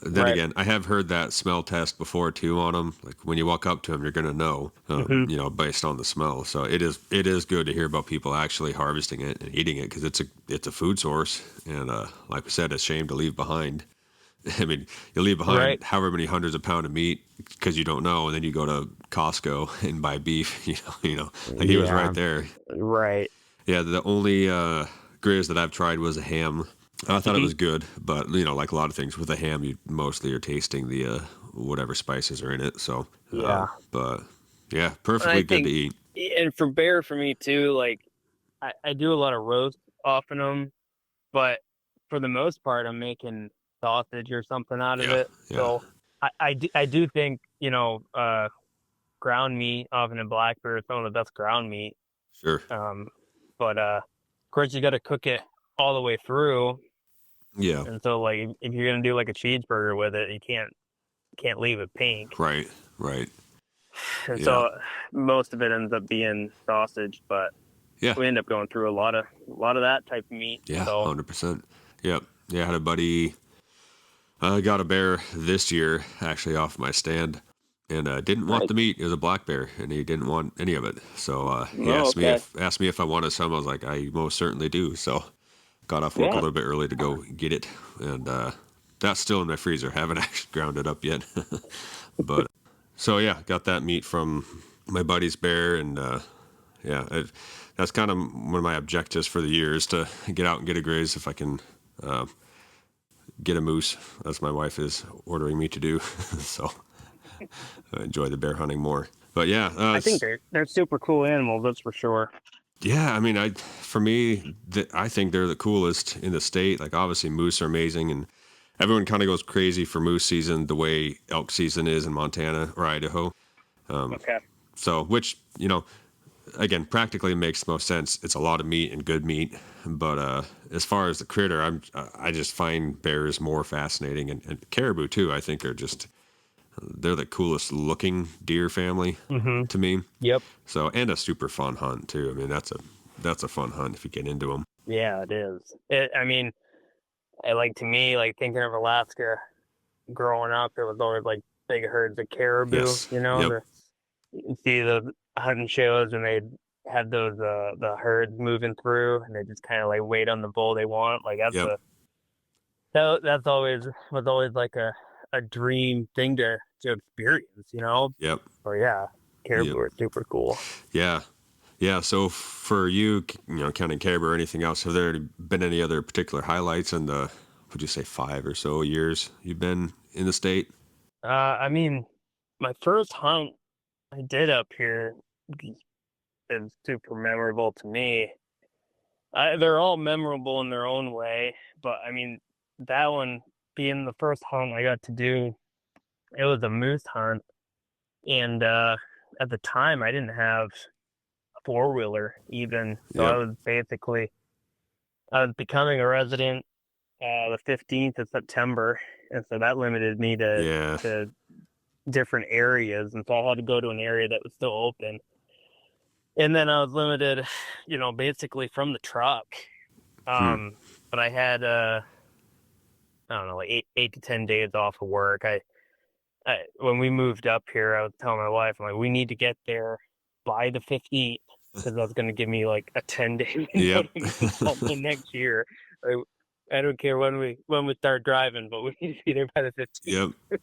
then Right. again, I have heard that smell test before too on them. Like when you walk up to them, you're gonna know, Mm-hmm. based on the smell. So it is good to hear about people actually harvesting it and eating it because it's a food source, and like we said, it's a shame to leave behind. I mean, you leave behind Right. however many hundreds of pounds of meat because you don't know, and then you go to Costco and buy beef. Like he was Yeah. right there. Right. Yeah, the only grizz that I've tried was a ham. I thought it Mhm. was good, but like a lot of things with a ham, you mostly are tasting the whatever spices are in it. So Yeah. but yeah, And perfectly I good to think, eat. and for bear for me too, like I do a lot of roast off in them, but for the most part, I'm making sausage or something out of Yeah, it. yeah, So I do think, ground meat, often in black bear, is some of the best ground meat. sure. But of course, you got to cook it all the way through. Yeah, And so, like, if you're gonna do like a cheeseburger with it, you can't leave it pink. right, right. And Yeah, so, most of it ends up being sausage, but yeah, we end up going through a lot of that type of meat. yeah, So, 100%. Yep. Yeah, I had a buddy. I got a bear this year, actually, off my stand, and didn't want nice. the meat. It was a black bear, and he didn't want any of it. So he Oh, okay. asked me if I wanted some. I was like, I most certainly do. So got off work a Yeah. little bit early to go get it, and that's still in my freezer. Haven't actually ground it up yet, but so yeah, got that meat from my buddy's bear, and yeah, that's kind of one of my objectives for the year is to get out and get a graze if I can. Get a moose, as my wife is ordering me to do. So I enjoy the bear hunting more. But yeah, I think they're super cool animals, that's for sure. yeah. I mean, for me, I think they're the coolest in the state. Like obviously, moose are amazing, and everyone kind of goes crazy for moose season the way elk season is in Montana or Idaho. Okay. So, which again, practically makes most sense. It's a lot of meat and good meat. But as far as the critter, I just find bears more fascinating, and caribou too. I think are just they're the coolest looking deer family Mm-hmm. to me. Yep. So and a super fun hunt too. I mean that's a fun hunt if you get into them. Yeah, it is. I mean, to me, like thinking of Alaska growing up, it was always like big herds of caribou, Yes. Yep. you see the hunting shows and they'd have those the herds moving through and they just kind of like wait on the bull they want. Like Yep. that's always like a dream thing to experience, Yep. Or yeah, caribou Yep. are super cool. Yeah. Yeah. So for you, counting caribou or anything else, have there been any other particular highlights in the, would you say 5 or so years you've been in the state? I mean, my first hunt I did up here is super memorable to me. They're all memorable in their own way, but I mean, that one being the first hunt I got to do, it was a moose hunt, and at the time I didn't have a four-wheeler even, so Yep. I was becoming a resident the 15th of September, and so that limited me to Yeah. to different areas, and so I had to go to an area that was still open. And then I was limited, basically from the truck. Hmm. But I had I don't know, like eight to 10 days off of work. when we moved up here, I was telling my wife, I'm like, we need to get there by the 15th because that's going to give me like a 10-day window Yep. to make something next year. Like, I don't care when we start driving, but we need to be there by the 15th. Yep.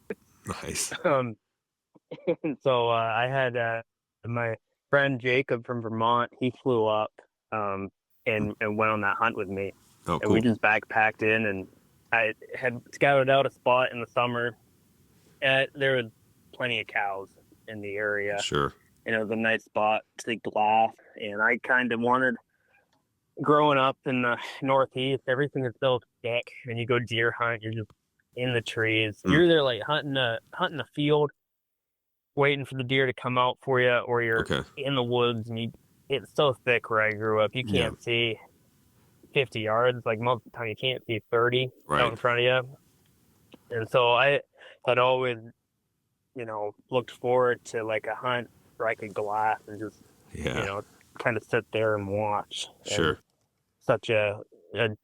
Nice. So I had my friend Jacob from Vermont. He flew up and went on that hunt with me, Oh, and we cool. just backpacked in. And I had scouted out a spot in the summer. There was plenty of cows in the area, Sure. and it was a nice spot to glass. And I kind of wanted, growing up in the Northeast, everything is so thick. When you go deer hunt, you're just in the trees. You're either like hunting a field, waiting for the deer to come out for you, or you're Okay. in the woods and it's so thick where I grew up. You Yeah. can't see 50 yards. Like most of the time, you can't see 30 Right. out in front of you. And so I had always, looked forward to like a hunt where I could glass and just, Yeah. kind of sit there and watch. Sure. And such a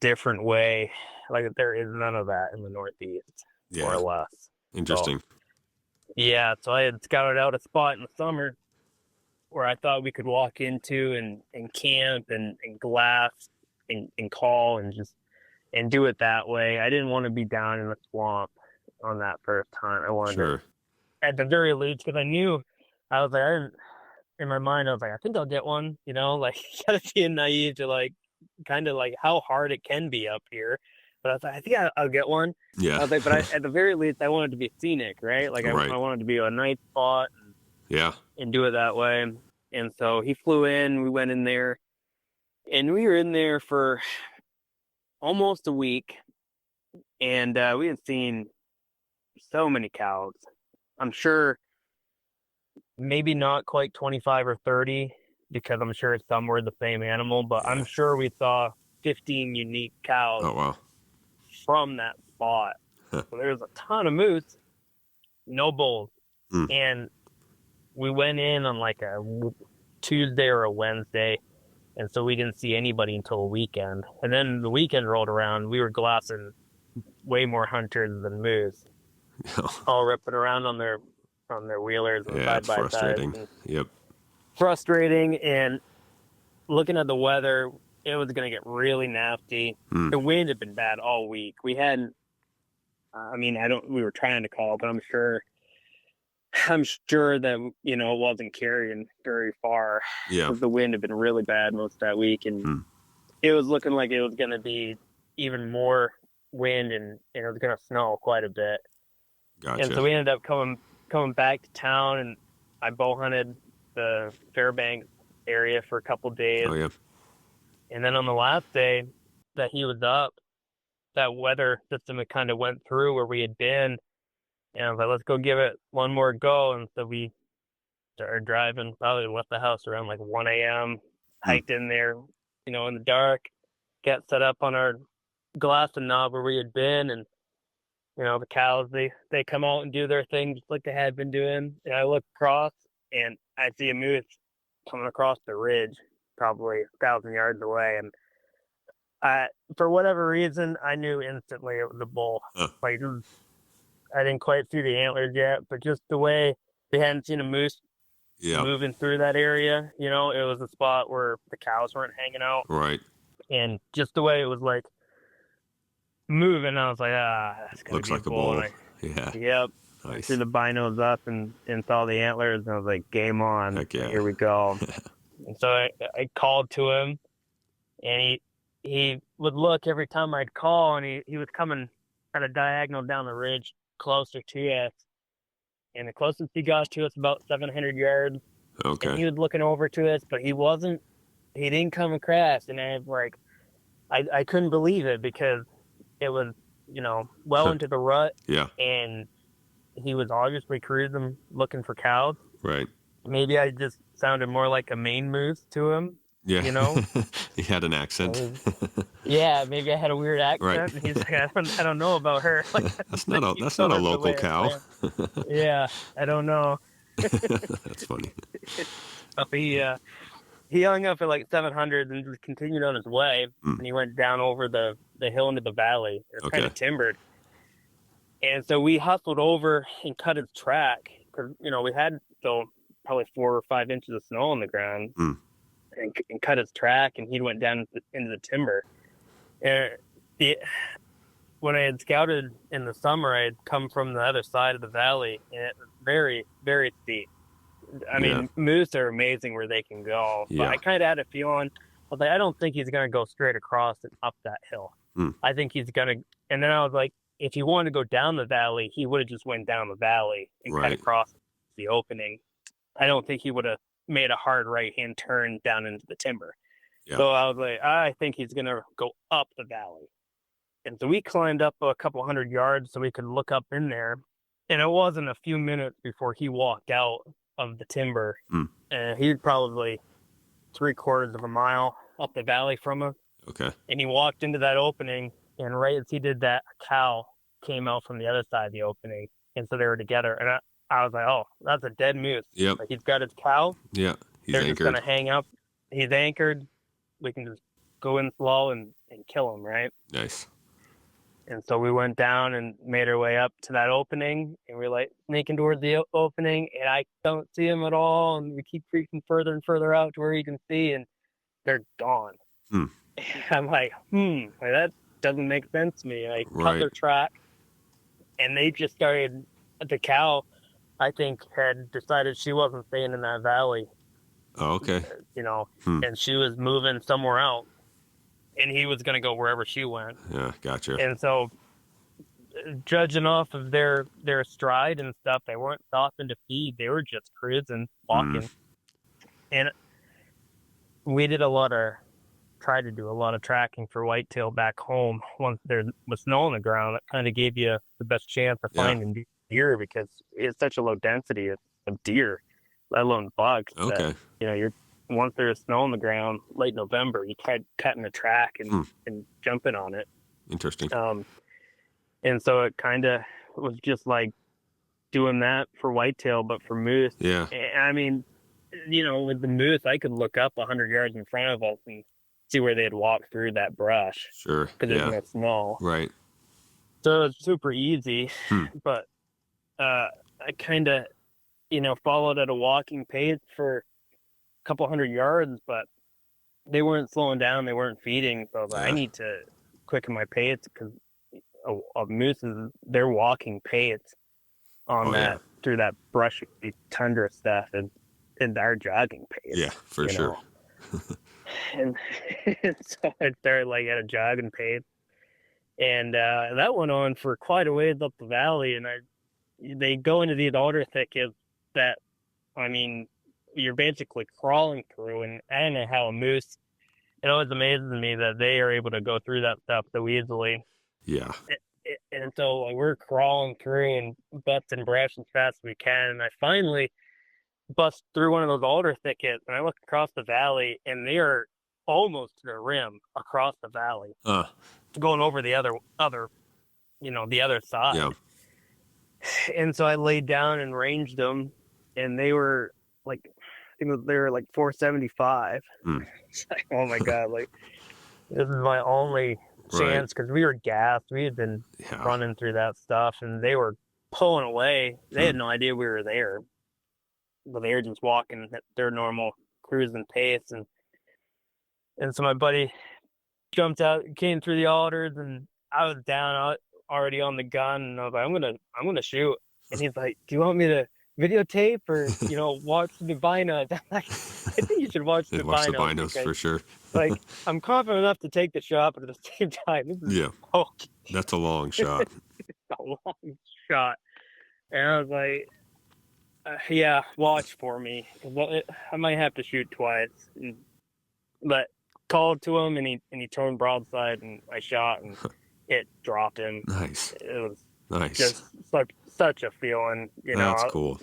different way. Like there is none of that in the Northeast, more or Yeah. less. Interesting. So, yeah, so I had scouted out a spot in the summer where I thought we could walk into and camp and glass and call and do it that way. I didn't want to be down in the swamp on that first time. I wanted to, Sure. at the very least, because I knew, I was like, in my mind, I was like, I think I'll get one, like, you gotta be naive to like, kind of like how hard it can be up here. But I was like, I think I'll get one. Yeah. I was like, but at the very least, I wanted to be scenic, right? Like, Right. I wanted to be a nice spot Yeah. and do it that way. And so he flew in, we went in there, and we were in there for almost a week. And we had seen so many cows. I'm sure maybe not quite 25 or 30, because I'm sure some were the same animal, but Yeah. I'm sure we saw 15 unique cows Oh, wow. from that spot. Huh. So there was a ton of moose, no bulls. And we went in on like a Tuesday or a Wednesday, and so we didn't see anybody until a weekend. And then the weekend rolled around, we were glassing way more hunters than moose, all ripping around on their wheelers and Yeah, side it's by frustrating. sides. Yep. Frustrating, and looking at the weather, it was going to get really nasty. The wind had been bad all week. We hadn't, we were trying to call, but I'm sure that, it wasn't carrying very far. Yeah. The wind had been really bad most of that week, and it was looking like it was going to be even more wind, and it was going to snow quite a bit. Gotcha. And so we ended up coming back to town, and I bow hunted the Fairbanks area for a couple days. Oh, yeah. And then on the last day that he was up, that weather system had kind of went through where we had been. And I was like, let's go give it one more go. And so we started driving, probably left the house around like 1 a.m., hiked in there, in the dark, got set up on our glass and knob where we had been. And, the cows, they come out and do their thing just like they had been doing. And I look across and I see a moose coming across the ridge, probably 1,000 yards away. And for whatever reason, I knew instantly it was a bull. Like, I didn't quite see the antlers yet, but just the way they hadn't seen a moose moving through that area, it was a spot where the cows weren't hanging out. Right. And just the way it was like moving, I was like, that's gonna Looks be like a bull. bull. Yeah. Yep. Nice. I threw the binos up and saw the antlers, and I was like, game on. Heck yeah. Here we go. And so I called to him, and he would look every time I'd call, and he was coming at a diagonal down the ridge closer to us. And the closest he got to us about 700 yards. Okay. And he was looking over to us, but he didn't come across. And I couldn't believe it, because it was, well into the rut. Yeah. And he was obviously cruising looking for cows. Right. Maybe I just sounded more like a Maine moose to him. Yeah. You He had an accent. Yeah, maybe I had a weird accent. Right. And he's like, I don't know about her. Like, that's not a local cow. Yeah, I don't know. That's funny. He hung up at like 700 and just continued on his way. And he went down over the hill into the valley. It was kind of timbered. And so we hustled over and cut his track because, we had still probably 4 or 5 inches of snow on the ground and cut his track, and he went down into the timber. And when I had scouted in the summer, I had come from the other side of the valley, and it was very, very steep. I mean, moose are amazing where they can go, but I kind of had a feeling, I was like, I don't think he's going to go straight across and up that hill. I think he's going to, and then I was like, if he wanted to go down the valley, he would have just went down the valley and cut across the opening. I don't think he would have made a hard right-hand turn down into the timber. So I was like, I think he's going to go up the valley. And so we climbed up a couple 100 yards so we could look up in there. And it wasn't a few minutes before he walked out of the timber. And he's probably 3/4 of a mile up the valley from us. Okay. And he walked into that opening, and right as he did that, a cow came out from the other side of the opening. And so they were together. And I was like, oh, that's a dead moose. Yep. Like, he's got his cow. Yeah. He's They're anchored. just going to hang up. He's anchored. We can just go in slow and kill him, right? Nice. And so we went down and made our way up to that opening, and we're like sneaking towards the opening, and I don't see him at all. And we keep creeping further and further out to where you can see, and they're gone. I'm like, that doesn't make sense to me. I cut their track, and they just started. The cow, I think, had decided she wasn't staying in that valley. Oh, okay. And she was moving somewhere else. And he was going to go wherever she went. Yeah, gotcha. And so, judging off of their stride and stuff, they weren't stopping to feed. They were just cruising, walking. And we tried to do a lot of tracking for whitetail back home. Once there was snow on the ground, it kind of gave you the best chance of finding deer because it's such a low density of deer, let alone bugs. Okay. That, once there's snow on the ground, late November, you tried cutting a track and jumping on it. Interesting. And so it kind of was just like doing that for whitetail, but for moose. Yeah. I mean, with the moose, I could look up 100 yards in front of us and see where they'd walk through that brush. Sure. Because there's no snow. Right. So it's super easy. But I kind of, followed at a walking pace for couple 100 yards, but they weren't slowing down, they weren't feeding, so I was like, I need to quicken my pace because of mooses, they're walking pace on through that brushy tundra stuff, and our jogging pace. Yeah, for sure. and so I started like at a jogging pace, and that went on for quite a ways up the valley, and they go into these alder thickets that, I mean, you're basically crawling through, and I don't know how a moose, it always amazes me that they are able to go through that stuff so easily. Yeah. And so like, we're crawling through and busting brush as fast as we can, and I finally bust through one of those alder thickets, and I look across the valley, and they are almost to the rim across the valley, going over the other, the other side. Yeah. And so I laid down and ranged them, and they were like, I think they were like 475. Like, oh my God, like this is my only chance because we were gassed. We had been running through that stuff, and they were pulling away. They had no idea we were there, but they were just walking at their normal cruising pace. And so my buddy jumped out, came through the alders, and I was down already on the gun, and I was like, I'm gonna shoot. And he's like, do you want me to videotape or watch the binos? I'm like, I think you should watch the binos. The binos because, for sure. Like, I'm confident enough to take the shot, but at the same time, this is that's a long shot. a long shot. And I was like, watch for me. I might have to shoot twice. But called to him, and he turned broadside, and I shot, and it dropped him. Nice. It was nice. Just such a feeling, That's cool.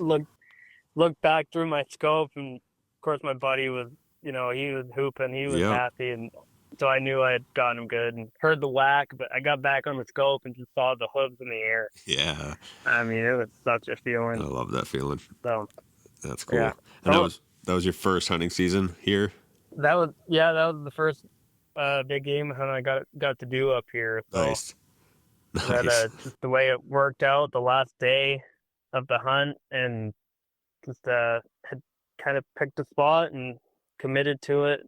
Look back through my scope, and of course my buddy was, he was hooping, he was happy, and so I knew I had gotten him good and heard the whack, but I got back on the scope and just saw the hooves in the air. Yeah. I mean, it was such a feeling. I love that feeling. So that's cool. Yeah. And that was your first hunting season here? That was the first big game hunt I got to do up here. So. That Nice. just the way it worked out the last day of the hunt, and just had kind of picked a spot and committed to it.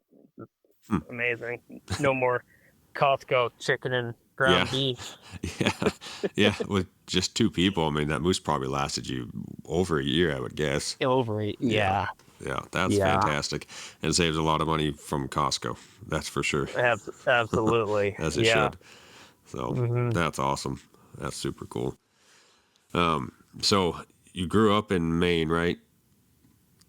Hmm. Amazing. No more Costco chicken and Yeah. ground beef. Yeah. Yeah. With just two people, I mean, that moose probably lasted you over a year, I would guess. Over it. Yeah. Yeah. Yeah. That's Yeah. fantastic. And saves a lot of money from Costco. That's for sure. Absolutely. As it Yeah. should. So Hmm. that's awesome. That's super cool. So you grew up in Maine, right?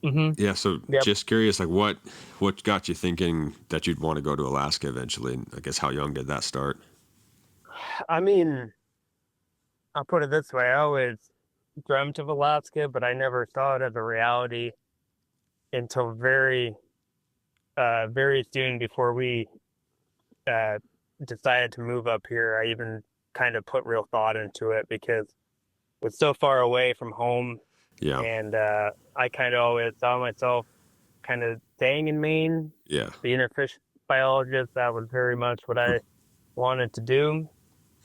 Hmm. Yeah. So Yep. just curious, like what got you thinking that you'd want to go to Alaska eventually? And I guess how young did that start? I mean, I'll put it this way. I always dreamt of Alaska, but I never saw it as a reality until very soon before we uh, decided to move up here. I even kind of put real thought into it because it was so far away from home, Yeah. and I kind of always saw myself kind of staying in Maine, Yeah. being a fish biologist. That was very much what Hmm. I wanted to do.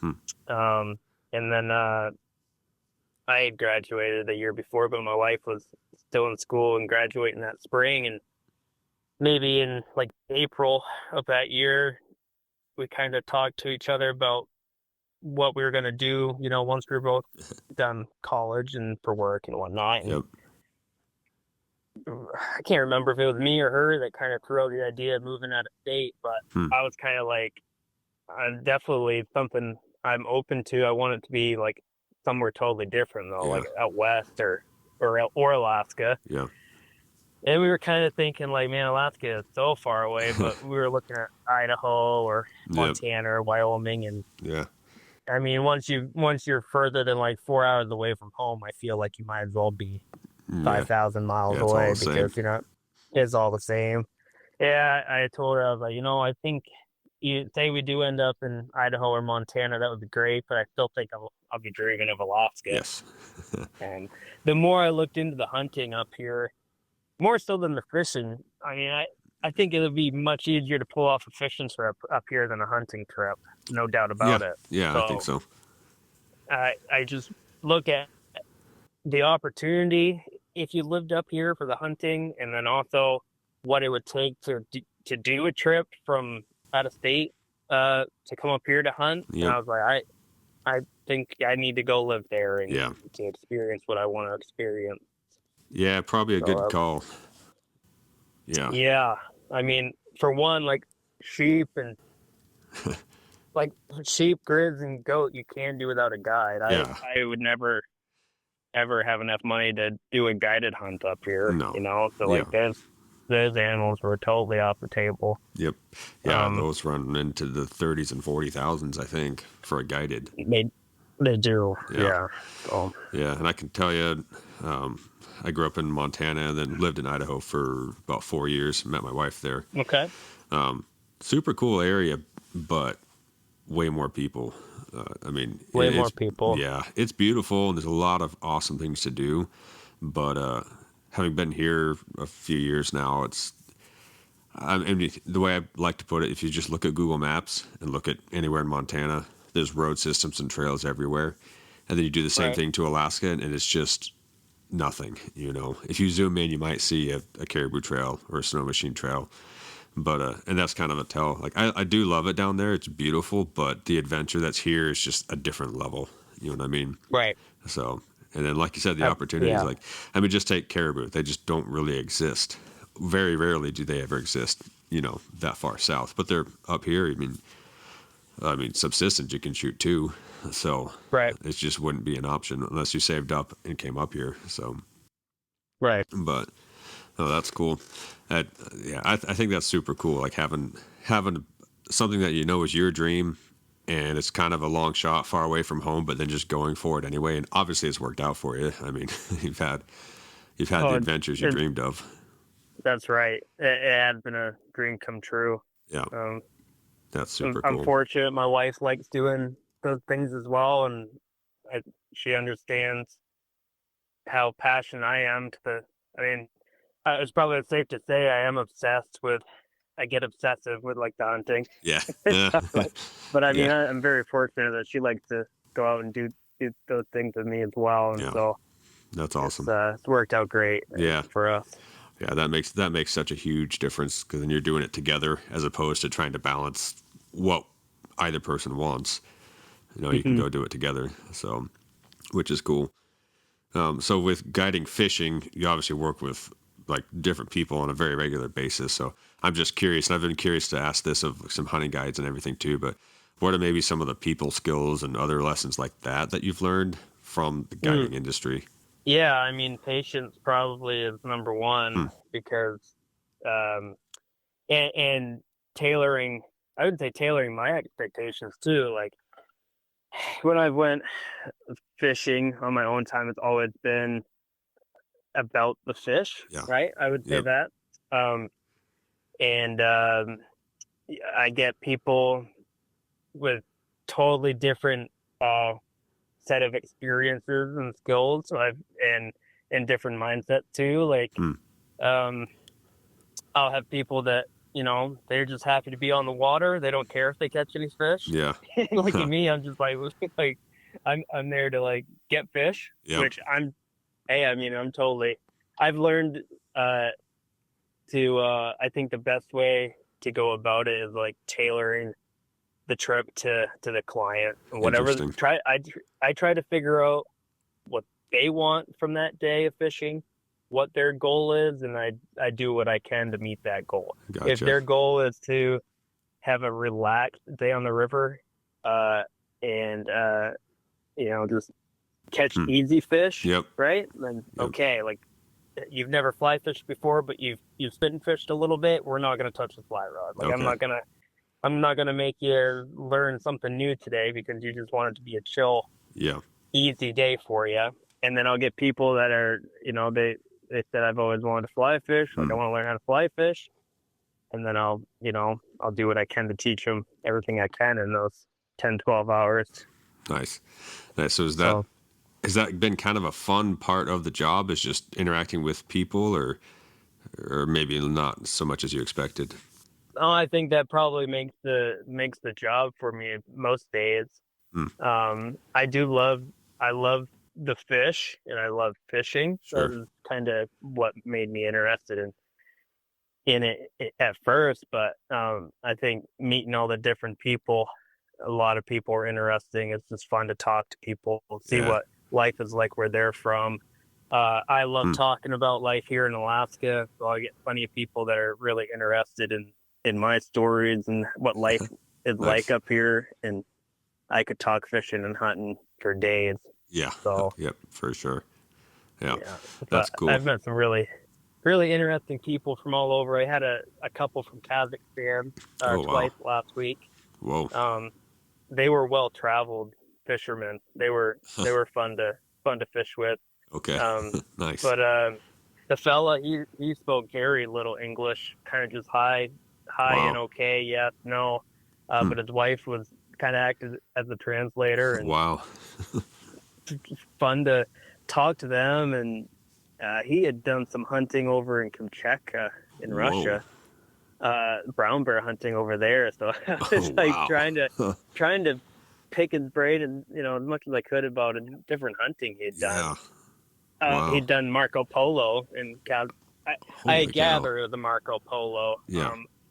Hmm. Um, and then I had graduated the year before, but my wife was still in school and graduating that spring. And maybe in like April of that year, we kind of talked to each other about what we were going to do, once we were both done college and for work and whatnot. And Yep. I can't remember if it was me or her that kind of threw out the idea of moving out of state, but Hmm. I was kind of like, definitely something I'm open to. I want it to be like somewhere totally different though, Yeah. like out west or Alaska. Yeah. And we were kind of thinking like, man, Alaska is so far away, but we were looking at Idaho or Yep. Montana or Wyoming, and Yeah. I mean, once you're further than like 4 hours away from home, I feel like you might as well be Yeah. 5,000 miles Yeah. It's all away the same. because it's all the same. Yeah, I told her I was like, I think you say we do end up in Idaho or Montana, that would be great, but I still think I'll be dreaming of Alaska. Yes. And the more I looked into the hunting up here, more so than the fishing, I mean, I think it would be much easier to pull off a fishing trip up here than a hunting trip, no doubt Yeah. about it. Yeah. I think So so. I just look at the opportunity if you lived up here for the hunting, and then also what it would take to do a trip from out of state to come up here to hunt. And Yep. I was like, I think I need to go live there and Yeah. to experience what I want to experience. Yeah. Probably a So good call. Yeah. yeah, I mean, for one, like sheep and like sheep, grids, and goat, you can do without a guide. Yeah. I would never ever have enough money to do a guided hunt up here, No. So Yeah. like those animals were totally off the table. Yep. Yeah. Um, Those run into the 30s and 40,000s, I think, for a guided. they do, Yeah. yeah. So Yeah. And I can tell you, I grew up in Montana and then lived in Idaho for about 4 years. Met my wife there. okay, Super cool area, but way more people. I mean, way more it's people. yeah, it's beautiful and there's a lot of awesome things to do. But having been here a few years now, I mean, the way I like to put it, if you just look at Google Maps and look at anywhere in Montana, there's road systems and trails everywhere, and then you do the same Right, thing to Alaska, and it's just nothing. If you zoom in, you might see a caribou trail or a snow machine trail, but and that's kind of a tell. Like I do love it down there; it's beautiful, but the adventure that's here is just a different level. You know what I mean? right. So, and then like you said, the opportunities. Yeah, Like I mean, just take caribou; they just don't really exist. Very rarely do they ever exist. That far south, but they're up here. I mean, subsistence you can shoot too, so right, it just wouldn't be an option unless you saved up and came up here. So, right. but oh, that's cool. That yeah, I think that's super cool. Like having something that is your dream, and it's kind of a long shot, far away from home, but then just going for it anyway. And obviously, it's worked out for you. I mean, you've had the Oh, adventures you dreamed of. that's right. It had been a dream come true. Yeah, Um, that's super I'm cool. fortunate. My wife likes doing those things as well, and I, she understands how passionate I am to the. I mean, it's probably safe to say I am obsessed with. I get obsessive with like the hunting Yeah, and stuff like. But I mean, yeah, I'm very fortunate that she likes to go out and do those things with me as well. And so that's awesome. It's worked out great for us. Yeah, that makes such a huge difference, because then you're doing it together as opposed to trying to balance what either person wants. You can go do it together. So, which is cool. So with guiding fishing, you obviously work with like different people on a very regular basis. So I'm just curious, and I've been curious to ask this of some hunting guides and everything too, but what are maybe some of the people skills and other lessons like that you've learned from the guiding industry? Yeah, I mean, patience probably is number one, because, um, and tailoring, I would say tailoring my expectations too. Like when I went fishing on my own time, it's always been about the fish, right? I would say that. And I get people with totally different set of experiences and skills. So and different mindset too. Like I'll have people that, they're just happy to be on the water. They don't care if they catch any fish. Yeah. Look at me, I'm just like I'm there to like get fish, which I'm totally, I've learned to I think the best way to go about it is like tailoring the trip to the client. Whatever I try to figure out what they want from that day of fishing, what their goal is, and I do what I can to meet that goal. Gotcha. If their goal is to have a relaxed day on the river, and just catch easy fish, right? Then okay, like you've never fly fished before, but you've spin fished a little bit. We're not going to touch the fly rod. Like I'm not gonna make you learn something new today because you just want it to be a chill, easy day for you. And then I'll get people that are, they said I've always wanted to fly fish. Like I want to learn how to fly fish. And then I'll do what I can to teach them everything I can in those 10, 12 hours. Nice. So has that been kind of a fun part of the job, is just interacting with people, or maybe not so much as you expected? Oh, I think that probably makes the job for me most days. I love the fish and I love fishing. Sure. That was kind of what made me interested in it at first. But I think meeting all the different people, a lot of people are interesting. It's just fun to talk to people, see what life is like where they're from. I love talking about life here in Alaska. So I get plenty of people that are really interested in my stories and what life is like up here, and I could talk fishing and hunting for days. Yeah. So yep, for sure. Yeah. That's cool. I've met some really, really interesting people from all over. I had a couple from Kazakhstan twice last week. Whoa. They were well traveled fishermen. They were fun to fish with. Okay. Nice. But the fella, he spoke very little English, kind of just hi and okay, yes, no. But his wife was kind of acted as a translator. And wow. fun to talk to them. And he had done some hunting over in Kamchatka in Russia, brown bear hunting over there. So I was trying to pick his brain and as much as I could about different hunting he'd done. He'd done Marco Polo and I gather the Marco Polo.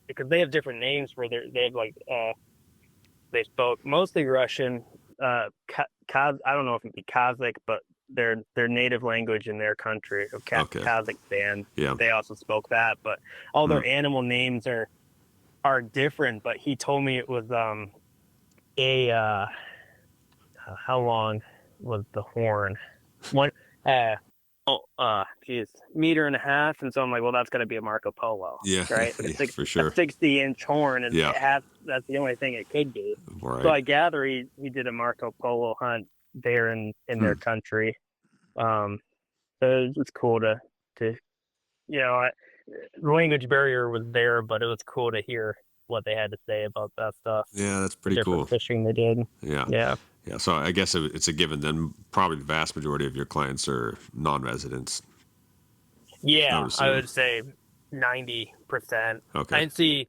Because they have different names for they have like they spoke mostly Russian. I don't know if it'd be Kazakh, but their native language in their country of Kazakhstan. They also spoke that, but all their animal names are different. But he told me it was how long was the horn? Meter and a half, and so I'm like, well, that's going to be a Marco Polo, right? For sure. A 60-inch horn, and that's the only thing it could be. Right. So I gather he did a Marco Polo hunt there in their country. So it's cool to the language barrier was there, but it was cool to hear what they had to say about that stuff. Yeah, that's pretty cool. Fishing they did. Yeah. So I guess it's a given then. Probably the vast majority of your clients are non-residents. Yeah, I would say 90%. Okay. I'd see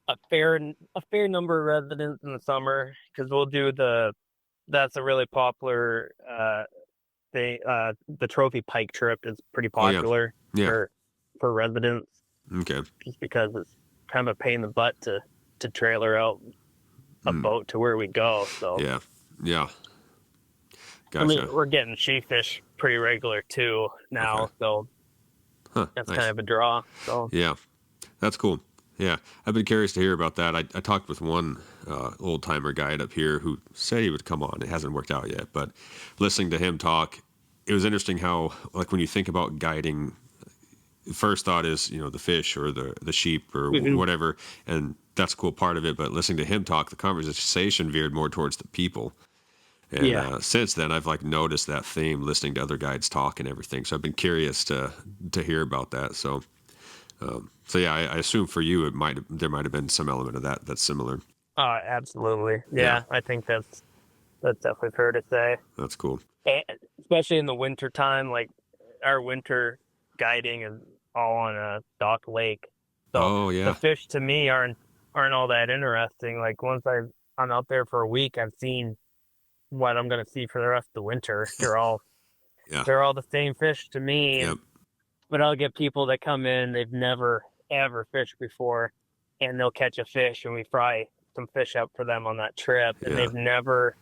a fair number of residents in the summer because we'll do the that's a really popular thing. The trophy pike trip is pretty Oh yeah, popular yeah. for residents, Okay. just because it's kind of a pain in the butt to trailer out a boat to where we go. So Yeah, yeah. I mean, Gotcha. we're getting sheefish pretty regular too now, Okay. so Huh. that's kind Nice. of a draw. So Yeah, that's cool. Yeah, I've been curious to hear about that. I talked with one old timer guide up here who said he would come on. It hasn't worked out yet, but listening to him talk, it was interesting how, like, when you think about guiding, first thought is, you know, the fish or the sheep or Mhm. whatever, and that's a cool part of it. But listening to him talk, the conversation veered more towards the people. And Yeah. since then, I've like noticed that theme, listening to other guides talk and everything. So I've been curious to hear about that. So yeah, I assume for you, there might have been some element of that that's similar. Absolutely. Yeah, Yeah, I think that's definitely fair to say. that's cool. And especially in the winter time, like our winter guiding is all on a dock lake. So Oh the yeah, fish to me aren't all that interesting. Like once I'm out there for a week, I've seen what I'm gonna see for the rest of the winter. yeah, They're all the same fish to me. yep, But I'll get people that come in, they've never ever fished before, and they'll catch a fish and we fry some fish up for them on that trip, and yeah. they've never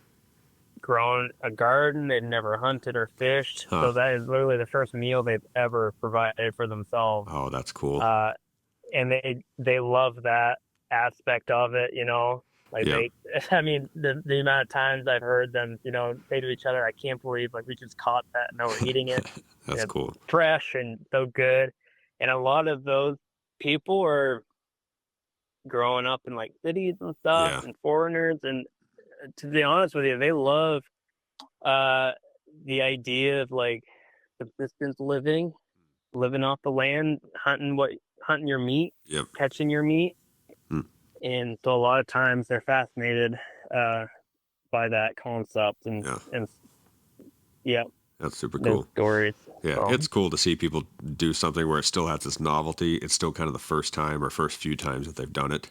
grown a garden, they've never hunted or fished. Huh. So that is literally the first meal they've ever provided for themselves. Oh, that's cool. Uh, and they love that aspect of it, you know. Like Yeah, they, I mean, the amount of times I've heard them, you know, say to each other, "I can't believe like we just caught that and now we're eating it, and that's it's cool. fresh and so good." And a lot of those people are growing up in like cities and stuff, Yeah, and foreigners, and to be honest with you, they love uh the idea of like subsistence living, living off the land, hunting your meat, yep. catching your meat. Hmm. And so a lot of times they're fascinated by that concept Yeah, and yeah, that's super those cool. stories. Yeah, So it's cool to see people do something where it still has this novelty. It's still kind of the first time or first few times that they've done it.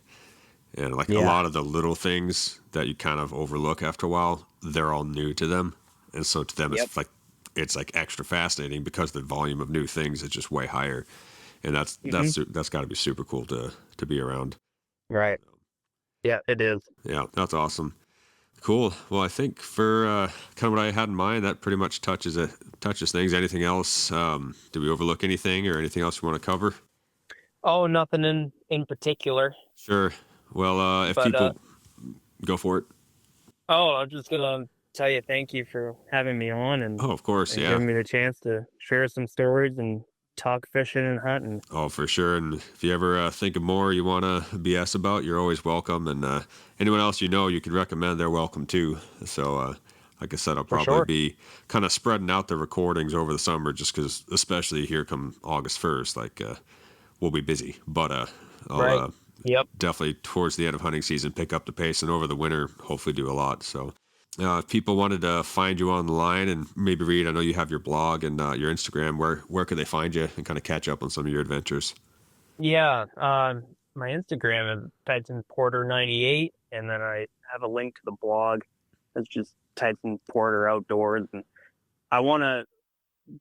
And like a yeah. lot of the little things that you kind of overlook after a while, they're all new to them. And so to them, Yep. it's like extra fascinating because the volume of new things is just way higher. And Hmm. that's got to be super cool to be around. Right. Yeah, it is. Yeah, that's awesome. Cool. Well, I think for kind of what I had in mind, that pretty much touches things. Anything else? Did we overlook anything or anything else you want to cover? Oh, nothing in particular. Sure. Well, if But people go for it. I'm just gonna tell you thank you for having me on Oh, of course. and Yeah. giving me the chance to share some stories and talk fishing and hunting. Oh, for sure. And if you ever think of more you want to BS about, you're always welcome. And anyone else you could recommend, they're welcome too. So, like I said, I'll For probably sure. be kind of spreading out the recordings over the summer just because, especially here come August 1st, like we'll be busy. But I'll Right. Yep. definitely towards the end of hunting season pick up the pace and over the winter hopefully do a lot. So if people wanted to find you online and maybe read, I know you have your blog and your Instagram, where could they find you and kind of catch up on some of your adventures? Yeah. My Instagram is Tyson Porter 98, and then I have a link to the blog. It's just Tyson Porter Outdoors, and I want to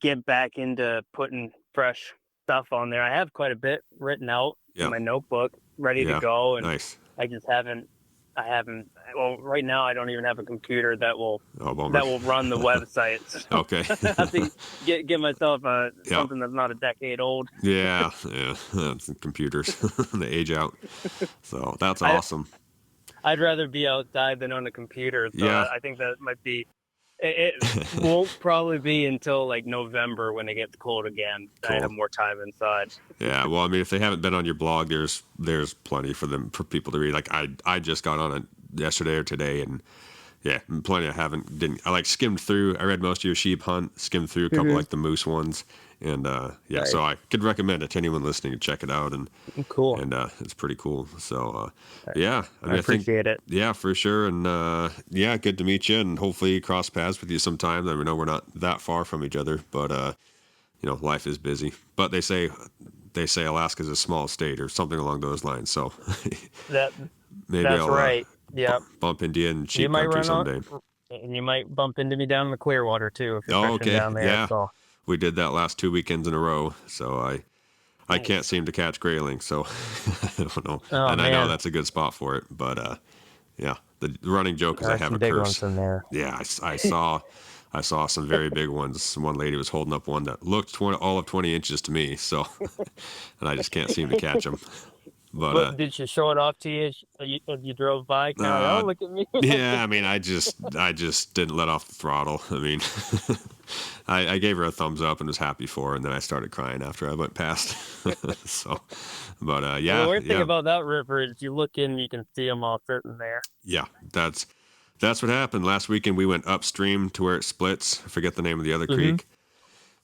get back into putting fresh stuff on there. I have quite a bit written out in Yeah, my notebook, ready to yeah, go, and nice. I just haven't. I haven't. Well, right now I don't even have a computer Oh, bummer. that will run the website. So Okay. I have to get myself Yeah, something that's not a decade old. yeah. Computers, they age out. So that's I awesome. I'd rather be outside than on a computer. So Yeah, I think that might be. It won't probably be until like November when it gets cold again. I have cool. more time inside. Yeah, well, I mean, if they haven't been on your blog, there's plenty for people to read. Like I just got on it yesterday or today, and yeah, plenty. I like skimmed through. I read most of your sheep hunt, skimmed through a couple Hmm. like the moose ones, and yeah, Nice. so I could recommend it to anyone listening to check it out, Cool. and it's pretty cool. So I yeah, I I mean, I think appreciate it. yeah, for sure, and yeah, good to meet you, and hopefully cross paths with you sometime. I know we're not that far from each other, but life is busy. But they say Alaska's a small state or something along those lines. So That maybe that's I'll right. Yep. bump into you in You sheep might country run on. someday. And you might bump into me down in the Clearwater too if you're Oh, fishing okay. down there. Yeah. So We did that last 2 weekends in a row, so I nice. can't seem to catch grayling, so I don't know. Oh, And I know man. that's a good spot for it, but yeah, the running joke is I There's have some a big curse. ones in there. Yeah, I saw some very big ones. One lady was holding up one that looked all of 20 inches to me, so and I just can't seem to catch them. But What did she show it off to you? You drove by, kind of like, oh, look at me. yeah, I mean, I just didn't let off the throttle. I mean, I gave her a thumbs up and was happy for her, and then I started crying after I went past. So, but yeah, The weird thing yeah, about that river is you look in, you can see them all sitting there. yeah. That's what happened last weekend. We went upstream to where it splits. I forget the name of the other creek.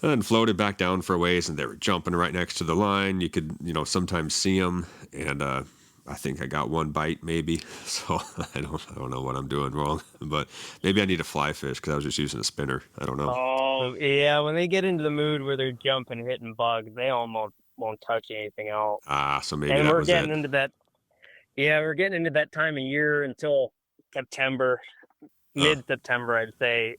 And then floated back down for a ways, and they were jumping right next to the line. You could, sometimes see them, and I think I got one bite maybe. So I don't know what I'm doing wrong, but maybe I need a fly fish because I was just using a spinner. I don't know. Oh, yeah. When they get into the mood where they're jumping, hitting bugs, they almost won't touch anything else. So maybe And that we're was getting it. into that. Yeah, we're getting into that time of year until September, mid-September, I'd say.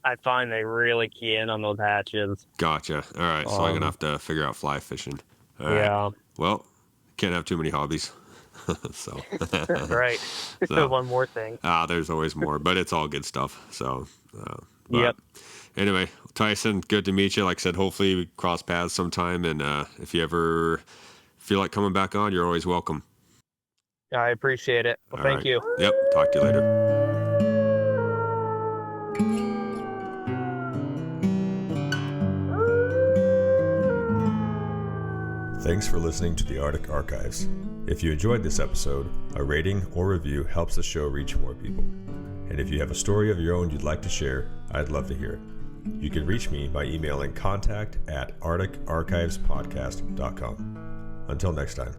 I find they really key in on those hatches. Gotcha. All right, so I'm gonna have to figure out fly fishing. All right. Yeah. Well, can't have too many hobbies. So Right. So, One more thing. there's always more, but it's all good stuff. So but Yep. Anyway, Tyson, good to meet you. Like I said, hopefully we cross paths sometime, and if you ever feel like coming back on, you're always welcome. I appreciate it. Well, All thank right. you. Yep. Talk to you later. Thanks for listening to the Arctic Archives. If you enjoyed this episode, a rating or review helps the show reach more people. And if you have a story of your own you'd like to share, I'd love to hear it. You can reach me by emailing contact@arcticarchivespodcast.com. Until next time.